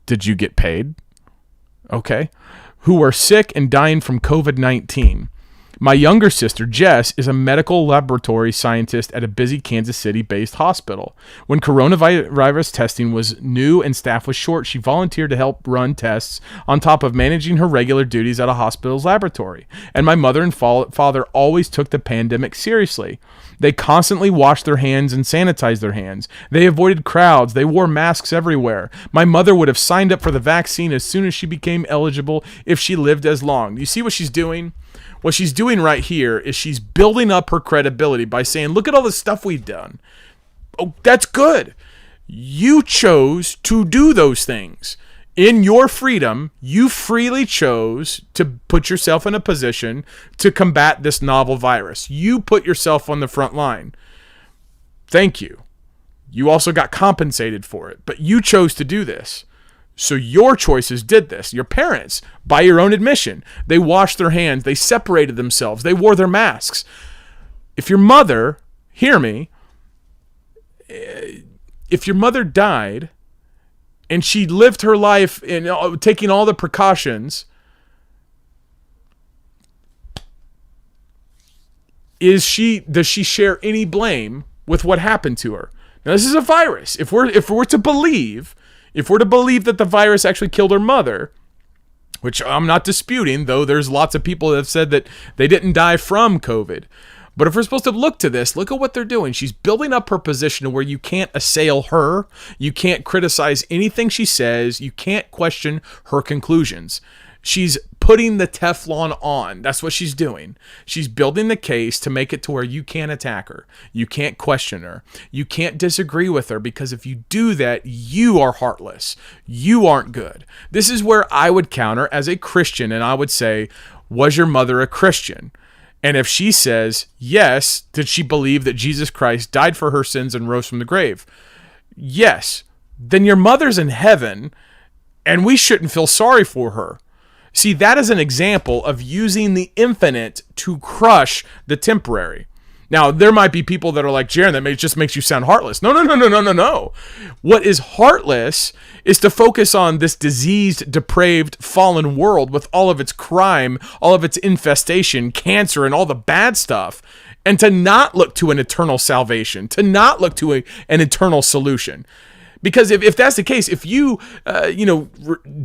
Did you get paid? Okay. Who are sick and dying from COVID-19. My younger sister, Jess, is a medical laboratory scientist at a busy Kansas City-based hospital. When coronavirus testing was new and staff was short, she volunteered to help run tests on top of managing her regular duties at a hospital's laboratory. And my mother and father always took the pandemic seriously. They constantly washed their hands and sanitized their hands. They avoided crowds. They wore masks everywhere. My mother would have signed up for the vaccine as soon as she became eligible if she lived as long. Do you see what she's doing? What she's doing right here is she's building up her credibility by saying, look at all the stuff we've done. Oh, that's good. You chose to do those things. In your freedom, you freely chose to put yourself in a position to combat this novel virus. You put yourself on the front line. Thank you. You also got compensated for it, but you chose to do this. So your choices did this. Your parents, by your own admission, they washed their hands, they separated themselves, they wore their masks. If your mother, hear me, if your mother died and she lived her life in taking all the precautions, does she share any blame with what happened to her? Now, this is a virus. If we're to believe that the virus actually killed her mother, which I'm not disputing, though there's lots of people that have said that they didn't die from COVID. But if we're supposed to look to this, look at what they're doing. She's building up her position to where you can't assail her. You can't criticize anything she says. You can't question her conclusions. She's putting the Teflon on. That's what she's doing. She's building the case to make it to where you can't attack her. You can't question her. You can't disagree with her, because if you do that, you are heartless. You aren't good. This is where I would counter as a Christian, and I would say, was your mother a Christian? And if she says, yes, did she believe that Jesus Christ died for her sins and rose from the grave? Yes. Then your mother's in heaven, and we shouldn't feel sorry for her. See, that is an example of using the infinite to crush the temporary. Now, there might be people that are like, Jarrin, that just makes you sound heartless. No. What is heartless is to focus on this diseased, depraved, fallen world with all of its crime, all of its infestation, cancer, and all the bad stuff, and to not look to an eternal salvation, to not look to an eternal solution. Because if that's the case, if you,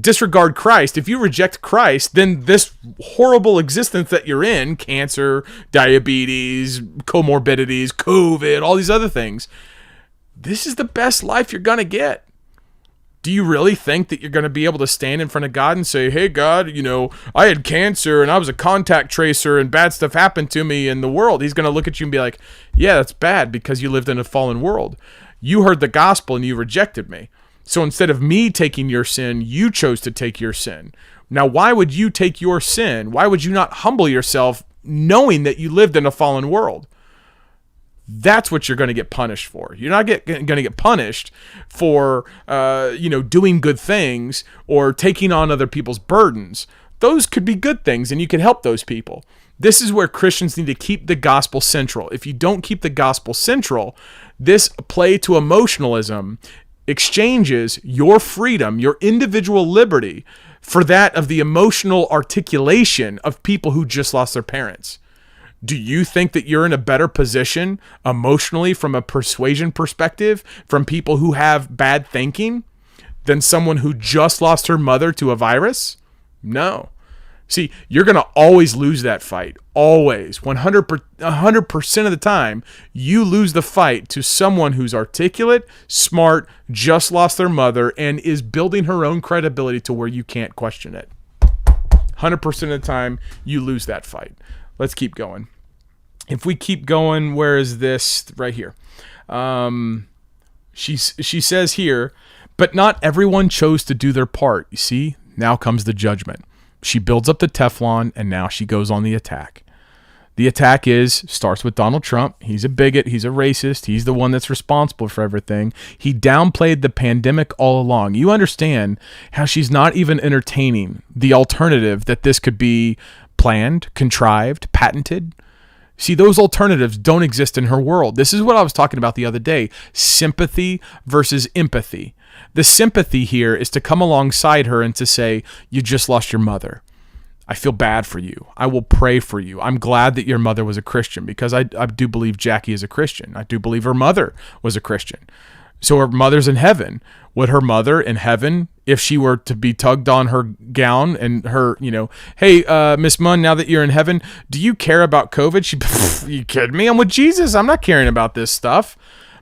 disregard Christ, if you reject Christ, then this horrible existence that you're in, cancer, diabetes, comorbidities, COVID, all these other things, this is the best life you're going to get. Do you really think that you're going to be able to stand in front of God and say, hey, God, I had cancer and I was a contact tracer and bad stuff happened to me in the world? He's going to look at you and be like, yeah, that's bad because you lived in a fallen world. You heard the gospel and you rejected me. So instead of me taking your sin, you chose to take your sin. Now, why would you take your sin? Why would you not humble yourself knowing that you lived in a fallen world? That's what you're going to get punished for. You're not going to get punished for, doing good things or taking on other people's burdens. Those could be good things and you can help those people. This is where Christians need to keep the gospel central. If you don't keep the gospel central, this play to emotionalism exchanges your freedom, your individual liberty, for that of the emotional articulation of people who just lost their parents. Do you think that you're in a better position emotionally from a persuasion perspective from people who have bad thinking than someone who just lost her mother to a virus? No. See, you're going to always lose that fight. Always. 100% of the time, you lose the fight to someone who's articulate, smart, just lost their mother, and is building her own credibility to where you can't question it. 100% of the time, you lose that fight. Let's keep going. If we keep going, where is this? Right here. She says here, but not everyone chose to do their part. You see, now comes the judgment. She builds up the Teflon, and now she goes on the attack. The attack starts with Donald Trump. He's a bigot. He's a racist. He's the one that's responsible for everything. He downplayed the pandemic all along. You understand how she's not even entertaining the alternative that this could be planned, contrived, patented. See, those alternatives don't exist in her world. This is what I was talking about the other day. Sympathy versus empathy. The sympathy here is to come alongside her and to say, you just lost your mother. I feel bad for you. I will pray for you. I'm glad that your mother was a Christian because I do believe Jackie is a Christian. I do believe her mother was a Christian. So her mother's in heaven. Would her mother in heaven, if she were to be tugged on her gown and her, hey, Miss Munn, now that you're in heaven, do you care about COVID? You kidding me? I'm with Jesus. I'm not caring about this stuff.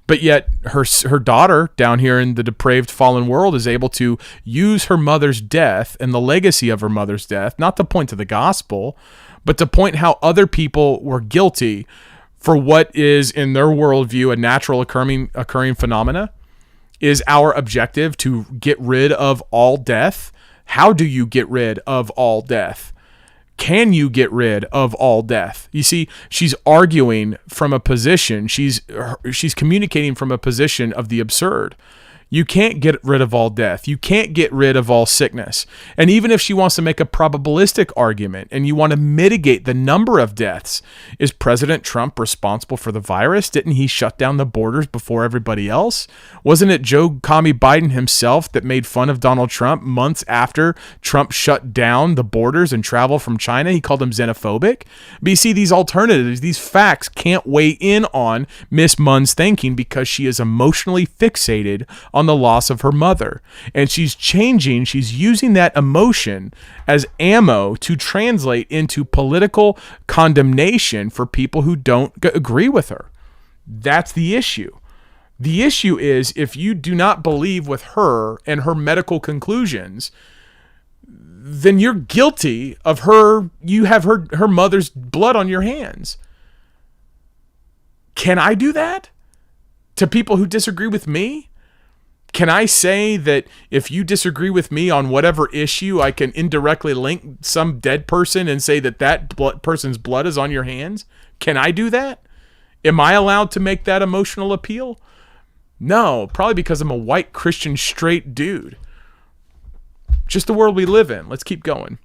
But yet her daughter down here in the depraved fallen world is able to use her mother's death and the legacy of her mother's death, not to point to the gospel, but to point how other people were guilty for what is in their worldview a natural occurring phenomena. Is our objective to get rid of all death? How do you get rid of all death? Can you get rid of all death? You see, she's arguing from a position, she's communicating from a position of the absurd. You can't get rid of all death. You can't get rid of all sickness. And even if she wants to make a probabilistic argument and you want to mitigate the number of deaths, is President Trump responsible for the virus? Didn't he shut down the borders before everybody else? Wasn't it Joe Commie Biden himself that made fun of Donald Trump months after Trump shut down the borders and travel from China? He called him xenophobic. But you see, these alternatives, these facts can't weigh in on Miss Munn's thinking because she is emotionally fixated on the loss of her mother. And she's using that emotion as ammo to translate into political condemnation for people who don't agree with her. That's the issue. The issue is if you do not believe with her and her medical conclusions, then you're guilty of her. You have her mother's blood on your hands. Can I do that to people who disagree with me? Can I say that if you disagree with me on whatever issue, I can indirectly link some dead person and say that person's blood is on your hands? Can I do that? Am I allowed to make that emotional appeal? No, probably because I'm a white Christian straight dude. Just the world we live in. Let's keep going.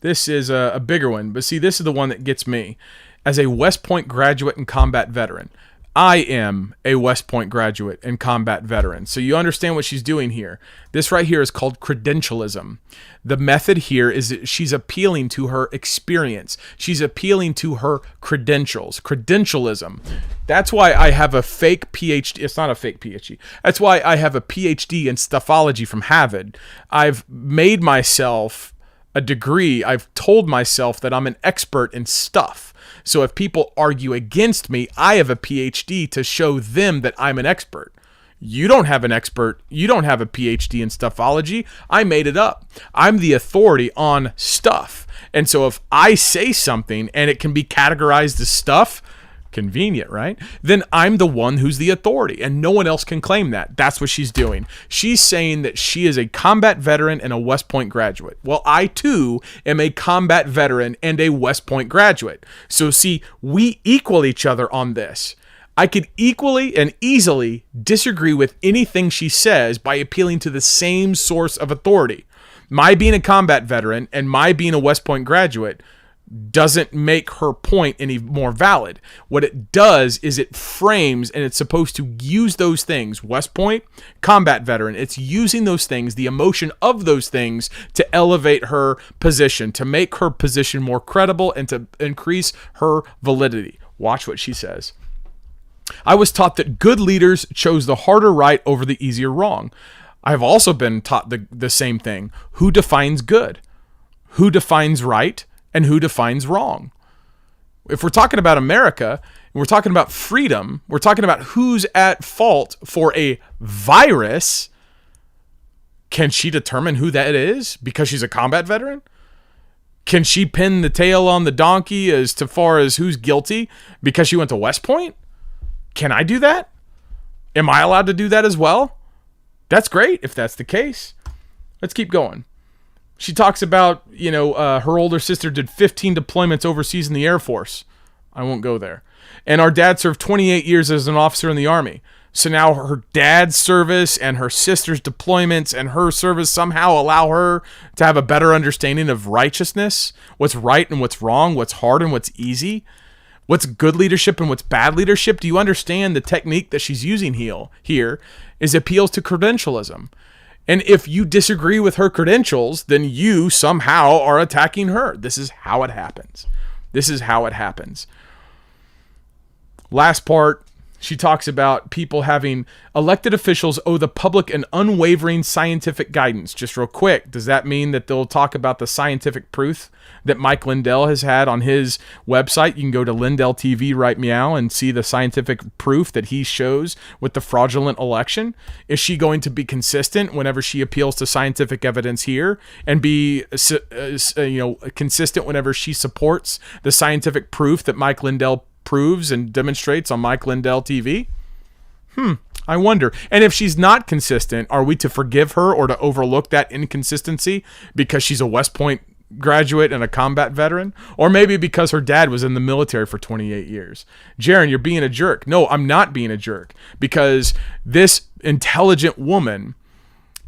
This is a bigger one, but see, this is the one that gets me. As a West Point graduate and combat veteran, I am a West Point graduate and combat veteran. So you understand what she's doing here. This right here is called credentialism. The method here is that she's appealing to her experience. She's appealing to her credentials. Credentialism. That's why I have a fake PhD. It's not a fake PhD. That's why I have a PhD in stuffology from Harvard. I've made myself a degree. I've told myself that I'm an expert in stuff. So if people argue against me, I have a PhD to show them that I'm an expert. You don't have an expert. You don't have a PhD in stuffology. I made it up. I'm the authority on stuff. And so if I say something and it can be categorized as stuff, convenient, right? Then I'm the one who's the authority, and no one else can claim that. That's what she's doing. She's saying that she is a combat veteran and a West Point graduate. Well, I too am a combat veteran and a West Point graduate. So see, we equal each other on this. I could equally and easily disagree with anything she says by appealing to the same source of authority. My being a combat veteran and my being a West Point graduate doesn't make her point any more valid. What it does is it frames, and it's supposed to use those things, West Point, combat veteran, it's using those things, the emotion of those things, to elevate her position, to make her position more credible, and to increase her validity. Watch what she says. I was taught that good leaders chose the harder right over the easier wrong. I've also been taught the same thing. Who defines good? Who defines right? And who defines wrong? If we're talking about America, and we're talking about freedom, we're talking about who's at fault for a virus, can she determine who that is because she's a combat veteran? Can she pin the tail on the donkey as far as who's guilty because she went to West Point? Can I do that? Am I allowed to do that as well? That's great if that's the case. Let's keep going. She talks about, her older sister did 15 deployments overseas in the Air Force. I won't go there. And our dad served 28 years as an officer in the Army. So now her dad's service and her sister's deployments and her service somehow allow her to have a better understanding of righteousness, what's right and what's wrong, what's hard and what's easy, what's good leadership and what's bad leadership. Do you understand the technique that she's using here is appeals to credentialism? And if you disagree with her credentials, then you somehow are attacking her. This is how it happens. This is how it happens. Last part, she talks about people having elected officials owe the public an unwavering scientific guidance. Just real quick, does that mean that they'll talk about the scientific proof that Mike Lindell has had on his website? You can go to Lindell TV right meow and see the scientific proof that he shows with the fraudulent election. Is she going to be consistent whenever she appeals to scientific evidence here and be consistent whenever she supports the scientific proof that Mike Lindell proves and demonstrates on Mike Lindell TV? I wonder. And if she's not consistent, are we to forgive her or to overlook that inconsistency because she's a West Point graduate and a combat veteran? Or maybe because her dad was in the military for 28 years. Jarrin, you're being a jerk. No, I'm not being a jerk, because this intelligent woman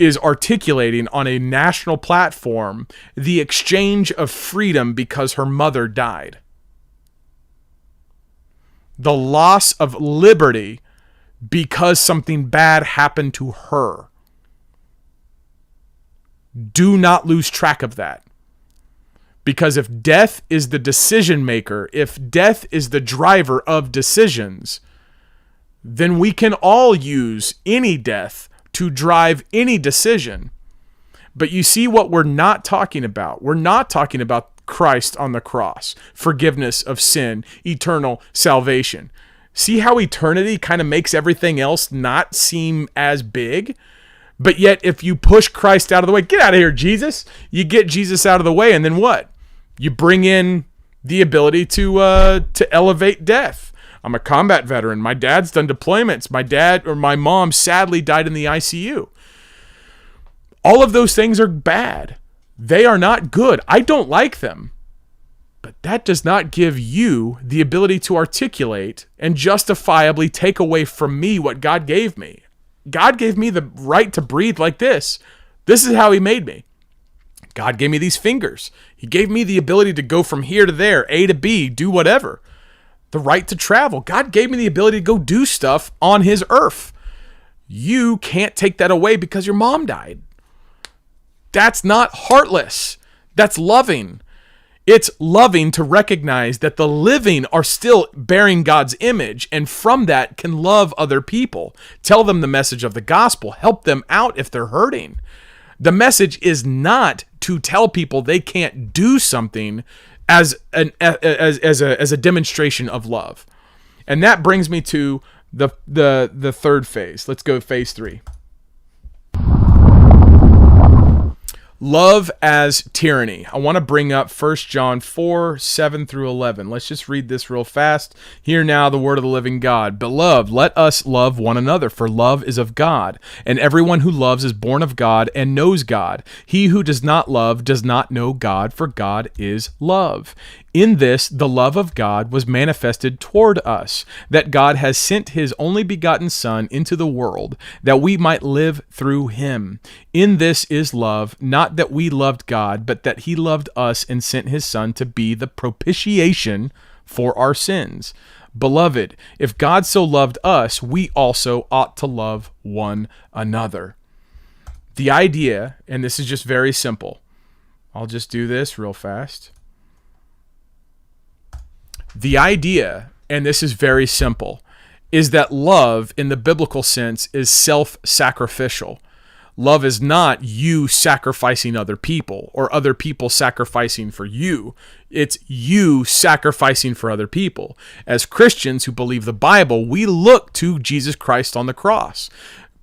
is articulating on a national platform the exchange of freedom because her mother died. The loss of liberty because something bad happened to her. Do not lose track of that. Because if death is the decision maker, if death is the driver of decisions, then we can all use any death to drive any decision. But you see what we're not talking about. We're not talking about Christ on the cross, forgiveness of sin, eternal salvation. See how eternity kind of makes everything else not seem as big? But yet, if you push Christ out of the way, get out of here, Jesus. You get Jesus out of the way, and then what? You bring in the ability to elevate death. I'm a combat veteran. My dad's done deployments. My mom sadly died in the ICU. All of those things are bad. They are not good. I don't like them. But that does not give you the ability to articulate and justifiably take away from me what God gave me. God gave me the right to breathe like this. This is how he made me. God gave me these fingers. He gave me the ability to go from here to there, A to B, do whatever. The right to travel. God gave me the ability to go do stuff on his earth. You can't take that away because your mom died. That's not heartless. That's loving. It's loving to recognize that the living are still bearing God's image, and from that can love other people. Tell them the message of the gospel. Help them out if they're hurting. The message is not to tell people they can't do something as a demonstration of love. And that brings me to the third phase. Let's go phase 3. Love as tyranny. I want to bring up 1 John 4, 7 through 11. Let's just read this real fast. Hear now the word of the living God. Beloved, let us love one another, for love is of God. And everyone who loves is born of God and knows God. He who does not love does not know God, for God is love. In this, the love of God was manifested toward us, that God has sent his only begotten Son into the world, that we might live through him. In this is love, not that we loved God, but that he loved us and sent his Son to be the propitiation for our sins. Beloved, if God so loved us, we also ought to love one another. The idea, and this is just very simple. I'll just do this real fast. The idea, and this is very simple, is that love in the biblical sense is self-sacrificial. Love is not you sacrificing other people or other people sacrificing for you. It's you sacrificing for other people. As Christians who believe the Bible, we look to Jesus Christ on the cross.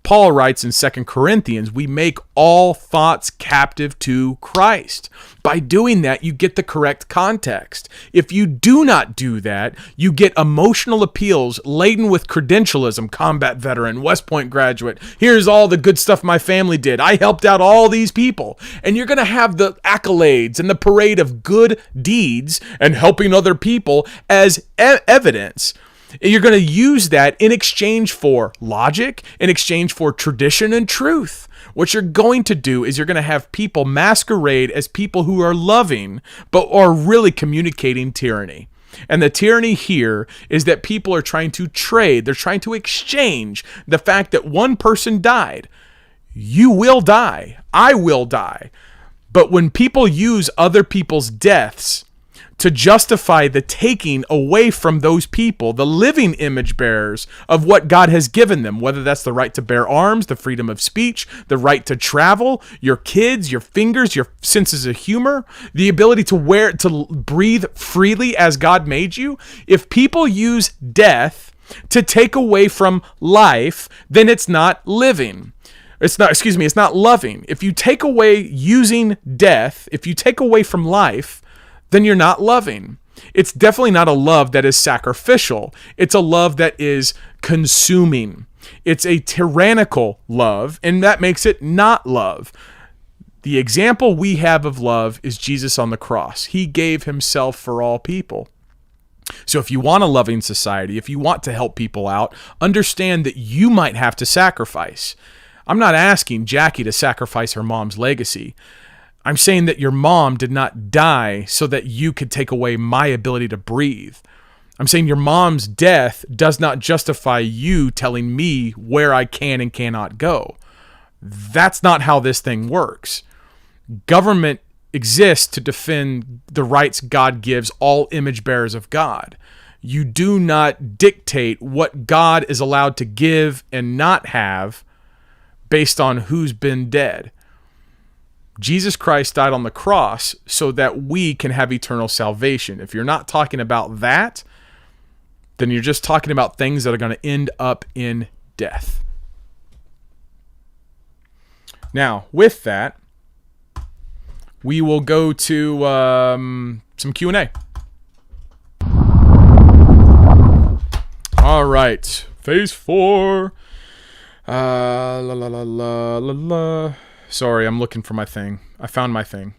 Paul writes in 2 Corinthians, we make all thoughts captive to Christ. By doing that, you get the correct context. If you do not do that, you get emotional appeals laden with credentialism, combat veteran, West Point graduate. Here's all the good stuff my family did. I helped out all these people. And you're going to have the accolades and the parade of good deeds and helping other people as evidence. You're going to use that in exchange for logic, in exchange for tradition and truth. What you're going to do is you're going to have people masquerade as people who are loving, but are really communicating tyranny. And the tyranny here is that people are trying to trade. They're trying to exchange the fact that one person died. You will die. I will die. But when people use other people's deaths to justify the taking away from those people, the living image bearers of what God has given them, whether that's the right to bear arms, the freedom of speech, the right to travel, your kids, your fingers, your senses of humor, the ability to breathe freely as God made you. If people use death to take away from life, then it's not living. It's not loving. If you take away using death, if you take away from life, then you're not loving. It's definitely not a love that is sacrificial. It's a love that is consuming. It's a tyrannical love, and that makes it not love. The example we have of love is Jesus on the cross. He gave himself for all people. So if you want a loving society, if you want to help people out, understand that you might have to sacrifice. I'm not asking Jackie to sacrifice her mom's legacy. I'm saying that your mom did not die so that you could take away my ability to breathe. I'm saying your mom's death does not justify you telling me where I can and cannot go. That's not how this thing works. Government exists to defend the rights God gives all image bearers of God. You do not dictate what God is allowed to give and not have based on who's been dead. Jesus Christ died on the cross so that we can have eternal salvation. If you're not talking about that, then you're just talking about things that are going to end up in death. Now, with that, we will go to some Q&A. All right, phase 4. Sorry, I'm looking for my thing. I found my thing.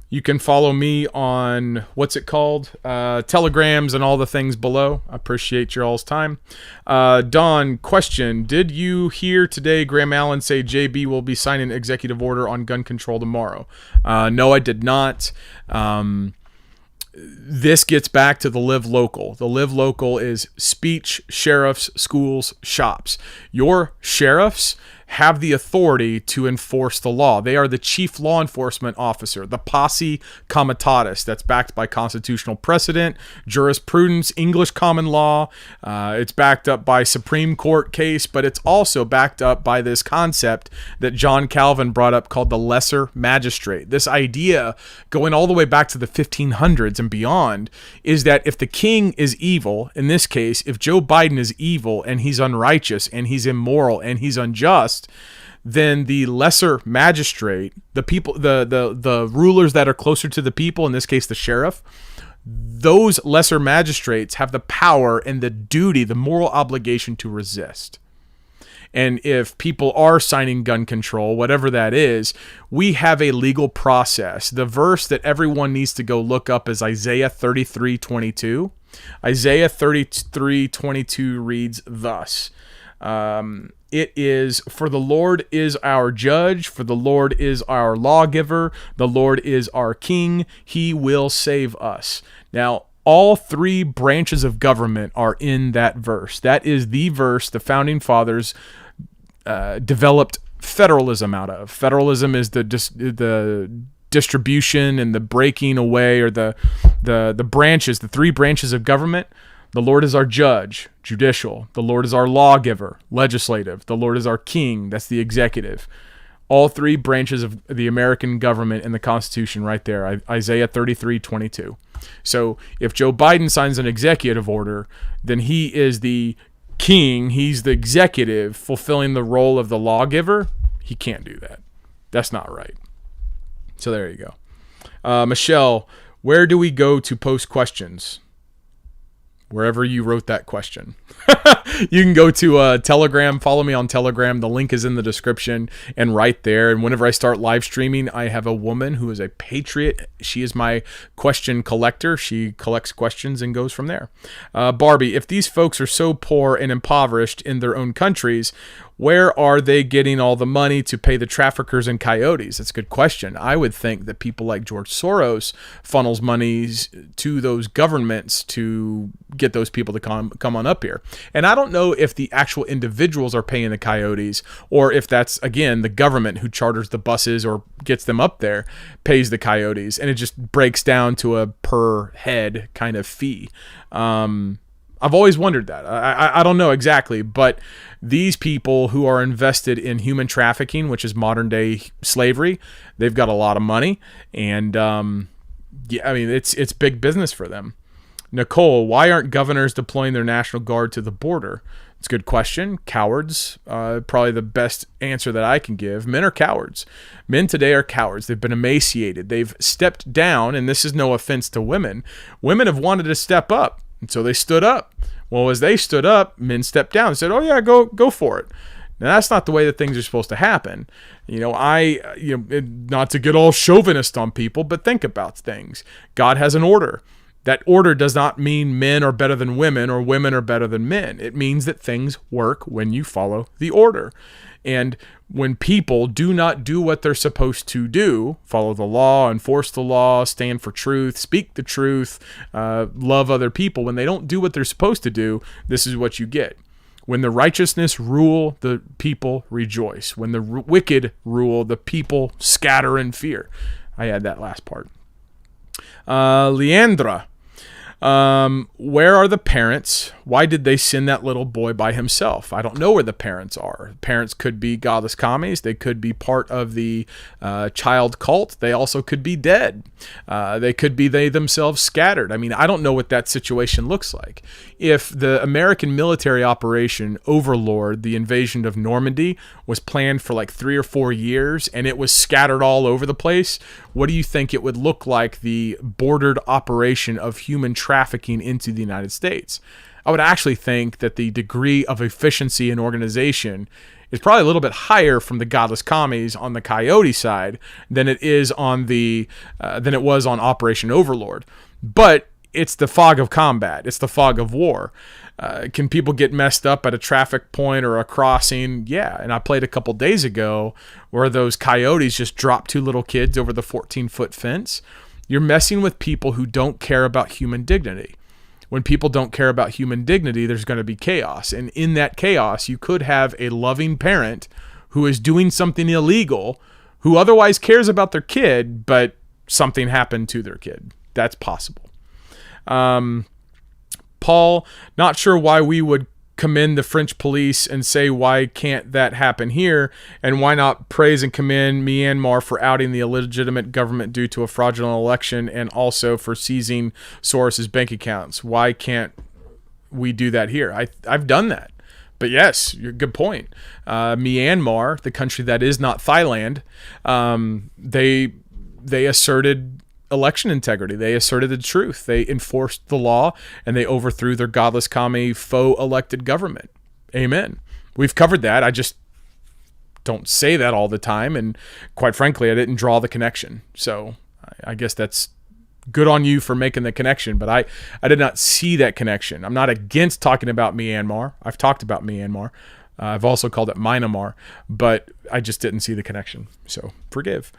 You can follow me on, what's it called? Telegrams and all the things below. I appreciate your all's time. Don, question. Did you hear today Graham Allen say JB will be signing an executive order on gun control tomorrow? No, I did not. This gets back to the live local. The live local is speech, sheriffs, schools, shops. Your sheriffs have the authority to enforce the law. They are the chief law enforcement officer, the posse comitatus. That's backed by constitutional precedent, jurisprudence, English common law. It's backed up by Supreme Court case, but it's also backed up by this concept that John Calvin brought up called the lesser magistrate. This idea, going all the way back to the 1500s and beyond, is that if the king is evil, in this case, if Joe Biden is evil and he's unrighteous and he's immoral and he's unjust, then the lesser magistrate, the people, the rulers that are closer to the people, in this case the sheriff, those lesser magistrates have the power and the duty, the moral obligation to resist. And if people are signing gun control, whatever that is, we have a legal process. The verse that everyone needs to go look up is Isaiah 33:22. Isaiah 33:22 reads thus. It is, for the Lord is our judge, for the Lord is our lawgiver, the Lord is our king, he will save us. Now, all three branches of government are in that verse. That is the verse the founding fathers developed federalism out of. Federalism is the distribution and the breaking away, or the branches, the three branches of government. The Lord is our judge, judicial. The Lord is our lawgiver, legislative. The Lord is our king, that's the executive. All three branches of the American government in the Constitution right there, Isaiah 33:22. So if Joe Biden signs an executive order, then he is the king, he's the executive fulfilling the role of the lawgiver. He can't do that. That's not right. So there you go. Michelle, where do we go to post questions? Wherever you wrote that question. You can go to Telegram. Follow me on Telegram. The link is in the description and right there. And whenever I start live streaming, I have a woman who is a patriot. She is my question collector. She collects questions and goes from there. Barbie, if these folks are so poor and impoverished in their own countries, where are they getting all the money to pay the traffickers and coyotes? That's a good question. I would think that people like George Soros funnels monies to those governments to get those people to come on up here. And I don't know if the actual individuals are paying the coyotes, or if that's, again, the government who charters the buses or gets them up there, pays the coyotes, and it just breaks down to a per head kind of fee. I've always wondered that. I don't know exactly, but these people who are invested in human trafficking, which is modern day slavery, they've got a lot of money, and yeah, I mean it's big business for them. Nicole, why aren't governors deploying their National Guard to the border? It's a good question. Cowards, probably the best answer that I can give. Men are cowards. Men today are cowards. They've been emaciated. They've stepped down, and this is no offense to women. Women have wanted to step up, and so they stood up. Well, as they stood up, men stepped down and said, "Oh yeah, go for it." Now that's not the way that things are supposed to happen. Not to get all chauvinist on people, but think about things. God has an order. That order does not mean men are better than women or women are better than men. It means that things work when you follow the order. And when people do not do what they're supposed to do, follow the law, enforce the law, stand for truth, speak the truth, love other people, when they don't do what they're supposed to do, this is what you get. When the righteousness rule, the people rejoice. When the wicked rule, the people scatter in fear. I had that last part. Leandra. Where are the parents? Why did they send that little boy by himself? I don't know where the parents are. Parents could be godless commies. They could be part of the child cult. They also could be dead. They could be they themselves scattered. I mean, I don't know what that situation looks like. If the American military operation Overlord, the invasion of Normandy, was planned for like 3 or 4 years and it was scattered all over the place, what do you think it would look like the bordered operation of human trafficking into the United States? I would actually think that the degree of efficiency and organization is probably a little bit higher from the godless commies on the coyote side than it is on than it was on Operation Overlord. But it's the fog of combat. It's the fog of war. Can people get messed up at a traffic point or a crossing? Yeah. And I played a couple days ago where those coyotes just dropped 2 little kids over the 14-foot fence. You're messing with people who don't care about human dignity. When people don't care about human dignity, there's going to be chaos. And in that chaos, you could have a loving parent who is doing something illegal, who otherwise cares about their kid, but something happened to their kid. That's possible. Paul, not sure why we would commend the French police and say why can't that happen here, and why not praise and commend Myanmar for outing the illegitimate government due to a fraudulent election and also for seizing Soros's bank accounts. Why can't we do that here? I've done that. But yes, you're good point. Myanmar, the country that is not Thailand, they asserted election integrity. They asserted the truth. They enforced the law, and they overthrew their godless commie faux elected government. Amen. We've covered that. I just don't say that all the time, and quite frankly, I didn't draw the connection. So I guess that's good on you for making the connection, but I did not see that connection. I'm not against talking about Myanmar. I've talked about Myanmar. I've also called it Myanmar, but I just didn't see the connection. So forgive.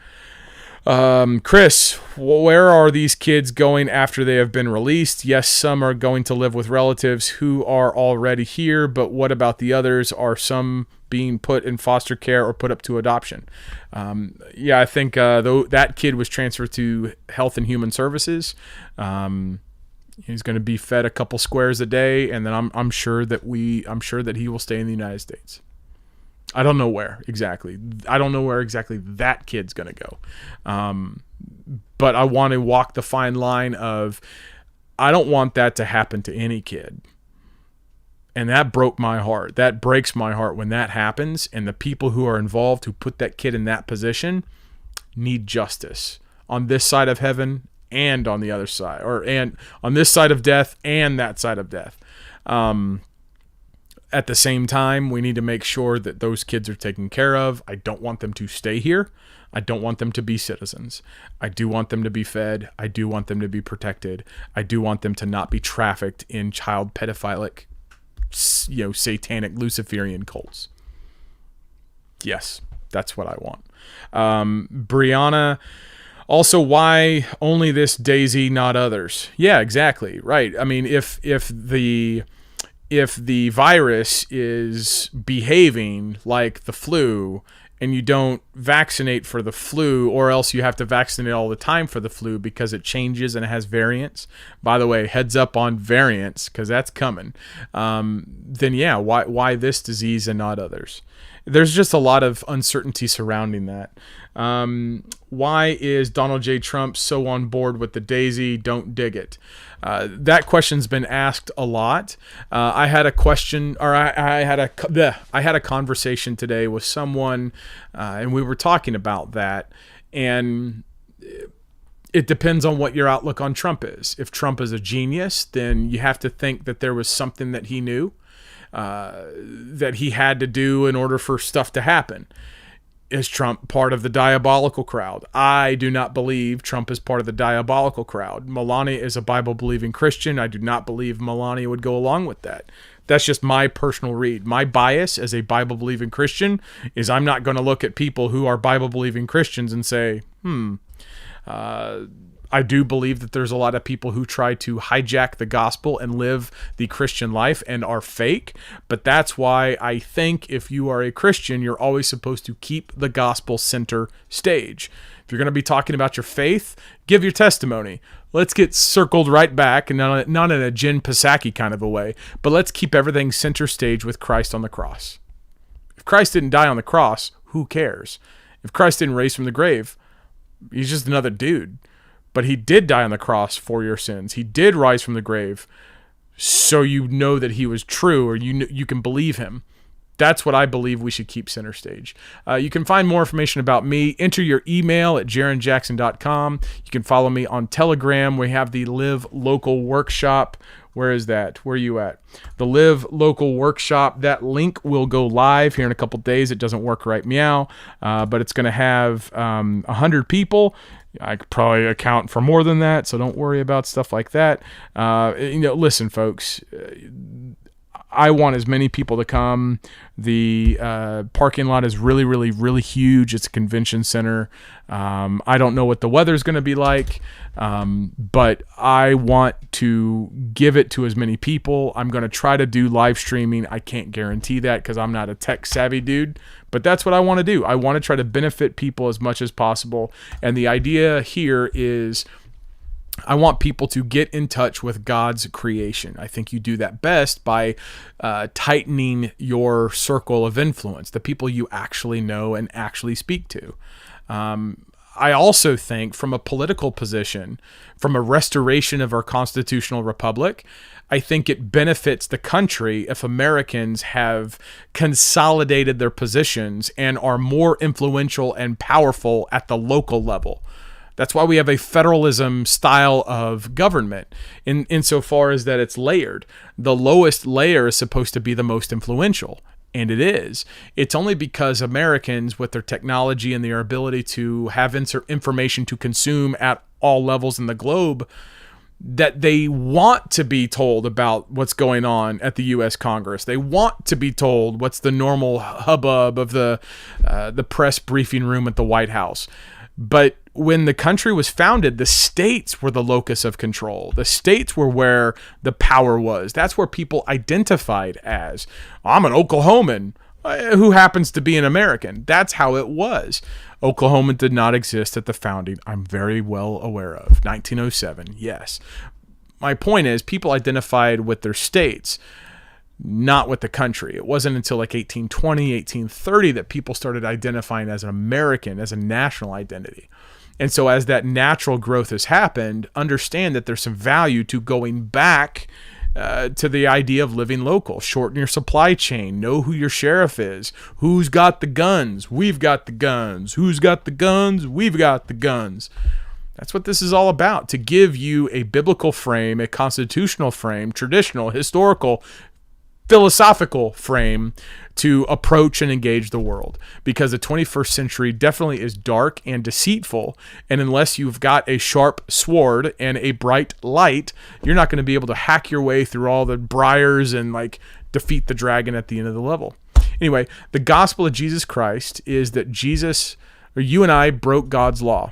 Chris, where are these kids going after they have been released? Yes, some are going to live with relatives who are already here, but what about the others? Are some being put in foster care or put up to adoption? I think though that kid was transferred to Health and Human Services. He's going to be fed a couple squares a day, and then I'm sure that he will stay in the United States. I don't know where exactly. I don't know where exactly that kid's going to go. But I want to walk the fine line of, I don't want that to happen to any kid. And that broke my heart. That breaks my heart when that happens. And the people who are involved, who put that kid in that position, need justice on this side of heaven and on the other side, and on this side of death and that side of death. At the same time, we need to make sure that those kids are taken care of. I don't want them to stay here. I don't want them to be citizens. I do want them to be fed. I do want them to be protected. I do want them to not be trafficked in child pedophilic, satanic Luciferian cults. Yes, that's what I want. Brianna, also, why only this Daisy, not others? Yeah, exactly. Right. I mean, if the virus is behaving like the flu and you don't vaccinate for the flu, or else you have to vaccinate all the time for the flu because it changes and it has variants. By the way, heads up on variants, because that's coming. Then yeah, why this disease and not others? There's just a lot of uncertainty surrounding that. Why is Donald J. Trump so on board with the Daisy? Don't dig it. That question's been asked a lot. I had a question, or I had a conversation today with someone, and we were talking about that. And it depends on what your outlook on Trump is. If Trump is a genius, then you have to think that there was something that he knew that he had to do in order for stuff to happen. Is Trump part of the diabolical crowd? I do not believe Trump is part of the diabolical crowd. Melania is a Bible-believing Christian. I do not believe Melania would go along with that. That's just my personal read. My bias as a Bible-believing Christian is I'm not going to look at people who are Bible-believing Christians and say, I do believe that there's a lot of people who try to hijack the gospel and live the Christian life and are fake. But that's why I think if you are a Christian, you're always supposed to keep the gospel center stage. If you're going to be talking about your faith, give your testimony. Let's get circled right back, and not in a Jen Psaki kind of a way, but let's keep everything center stage with Christ on the cross. If Christ didn't die on the cross, who cares? If Christ didn't raise from the grave, he's just another dude. But he did die on the cross for your sins. He did rise from the grave, so you know that he was true, or you can believe him. That's what I believe we should keep center stage. You can find more information about me. Enter your email at jarrinjackson.com. You can follow me on Telegram. We have the Live Local workshop Where is that? Where are you at? The Live Local Workshop. That link will go live here in a couple days. It doesn't work right meow, but it's going to have 100 people. I could probably account for more than that, so don't worry about stuff like that. Listen, folks, I want as many people to come. The parking lot is really, really, really huge. It's a convention center. I don't know what the weather's going to be like, but I want to give it to as many people. I'm going to try to do live streaming. I can't guarantee that because I'm not a tech savvy dude, but that's what I want to do. I want to try to benefit people as much as possible. And the idea here is I want people to get in touch with God's creation. I think you do that best by tightening your circle of influence, the people you actually know and actually speak to. I also think from a political position, from a restoration of our constitutional republic, I think it benefits the country if Americans have consolidated their positions and are more influential and powerful at the local level. That's why we have a federalism style of government insofar as that it's layered. The lowest layer is supposed to be the most influential, and it is. It's only because Americans, with their technology and their ability to have information to consume at all levels in the globe, that they want to be told about what's going on at the U.S. Congress. They want to be told what's the normal hubbub of the press briefing room at the White House. But when the country was founded, the states were the locus of control. The states were where the power was. That's where people identified as, I'm an Oklahoman who happens to be an American. That's how it was. Oklahoma did not exist at the founding. I'm very well aware of. 1907, yes. My point is, people identified with their states, not with the country. It wasn't until like 1820, 1830 that people started identifying as an American, as a national identity. And so as that natural growth has happened, understand that there's some value to going back to the idea of living local. Shorten your supply chain. Know who your sheriff is. Who's got the guns? We've got the guns. Who's got the guns? We've got the guns. That's what this is all about, to give you a biblical frame, a constitutional frame, traditional, historical, philosophical frame to approach and engage the world, because the 21st century definitely is dark and deceitful, and unless you've got a sharp sword and a bright light, you're not going to be able to hack your way through all the briars and like defeat the dragon at the end of the level. Anyway, the gospel of Jesus Christ is that you and I broke God's law.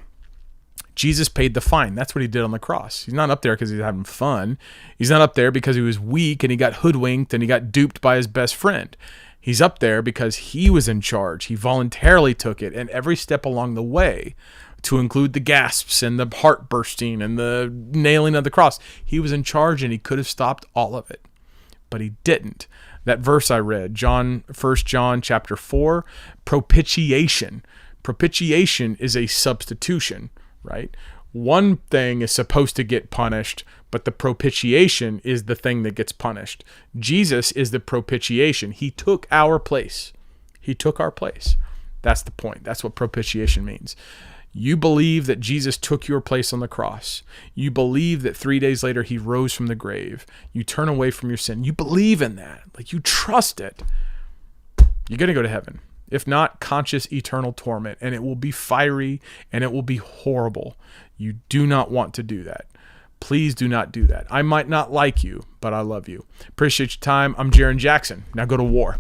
Jesus paid the fine. That's what he did on the cross. He's not up there because he's having fun. He's not up there because he was weak and he got hoodwinked and he got duped by his best friend. He's up there because he was in charge. He voluntarily took it, and every step along the way, to include the gasps and the heart bursting and the nailing of the cross, he was in charge and he could have stopped all of it, but he didn't. That verse I read, 1 John chapter 4, propitiation. Propitiation is a substitution. Right? One thing is supposed to get punished, but the propitiation is the thing that gets punished. Jesus is the propitiation. He took our place. He took our place. That's the point. That's what propitiation means. You believe that Jesus took your place on the cross. You believe that 3 days later he rose from the grave. You turn away from your sin. You believe in that. Like, you trust it. You're going to go to heaven. If not, conscious eternal torment, and it will be fiery and it will be horrible. You do not want to do that. Please do not do that. I might not like you, but I love you. Appreciate your time. I'm Jarrin Jackson. Now go to war.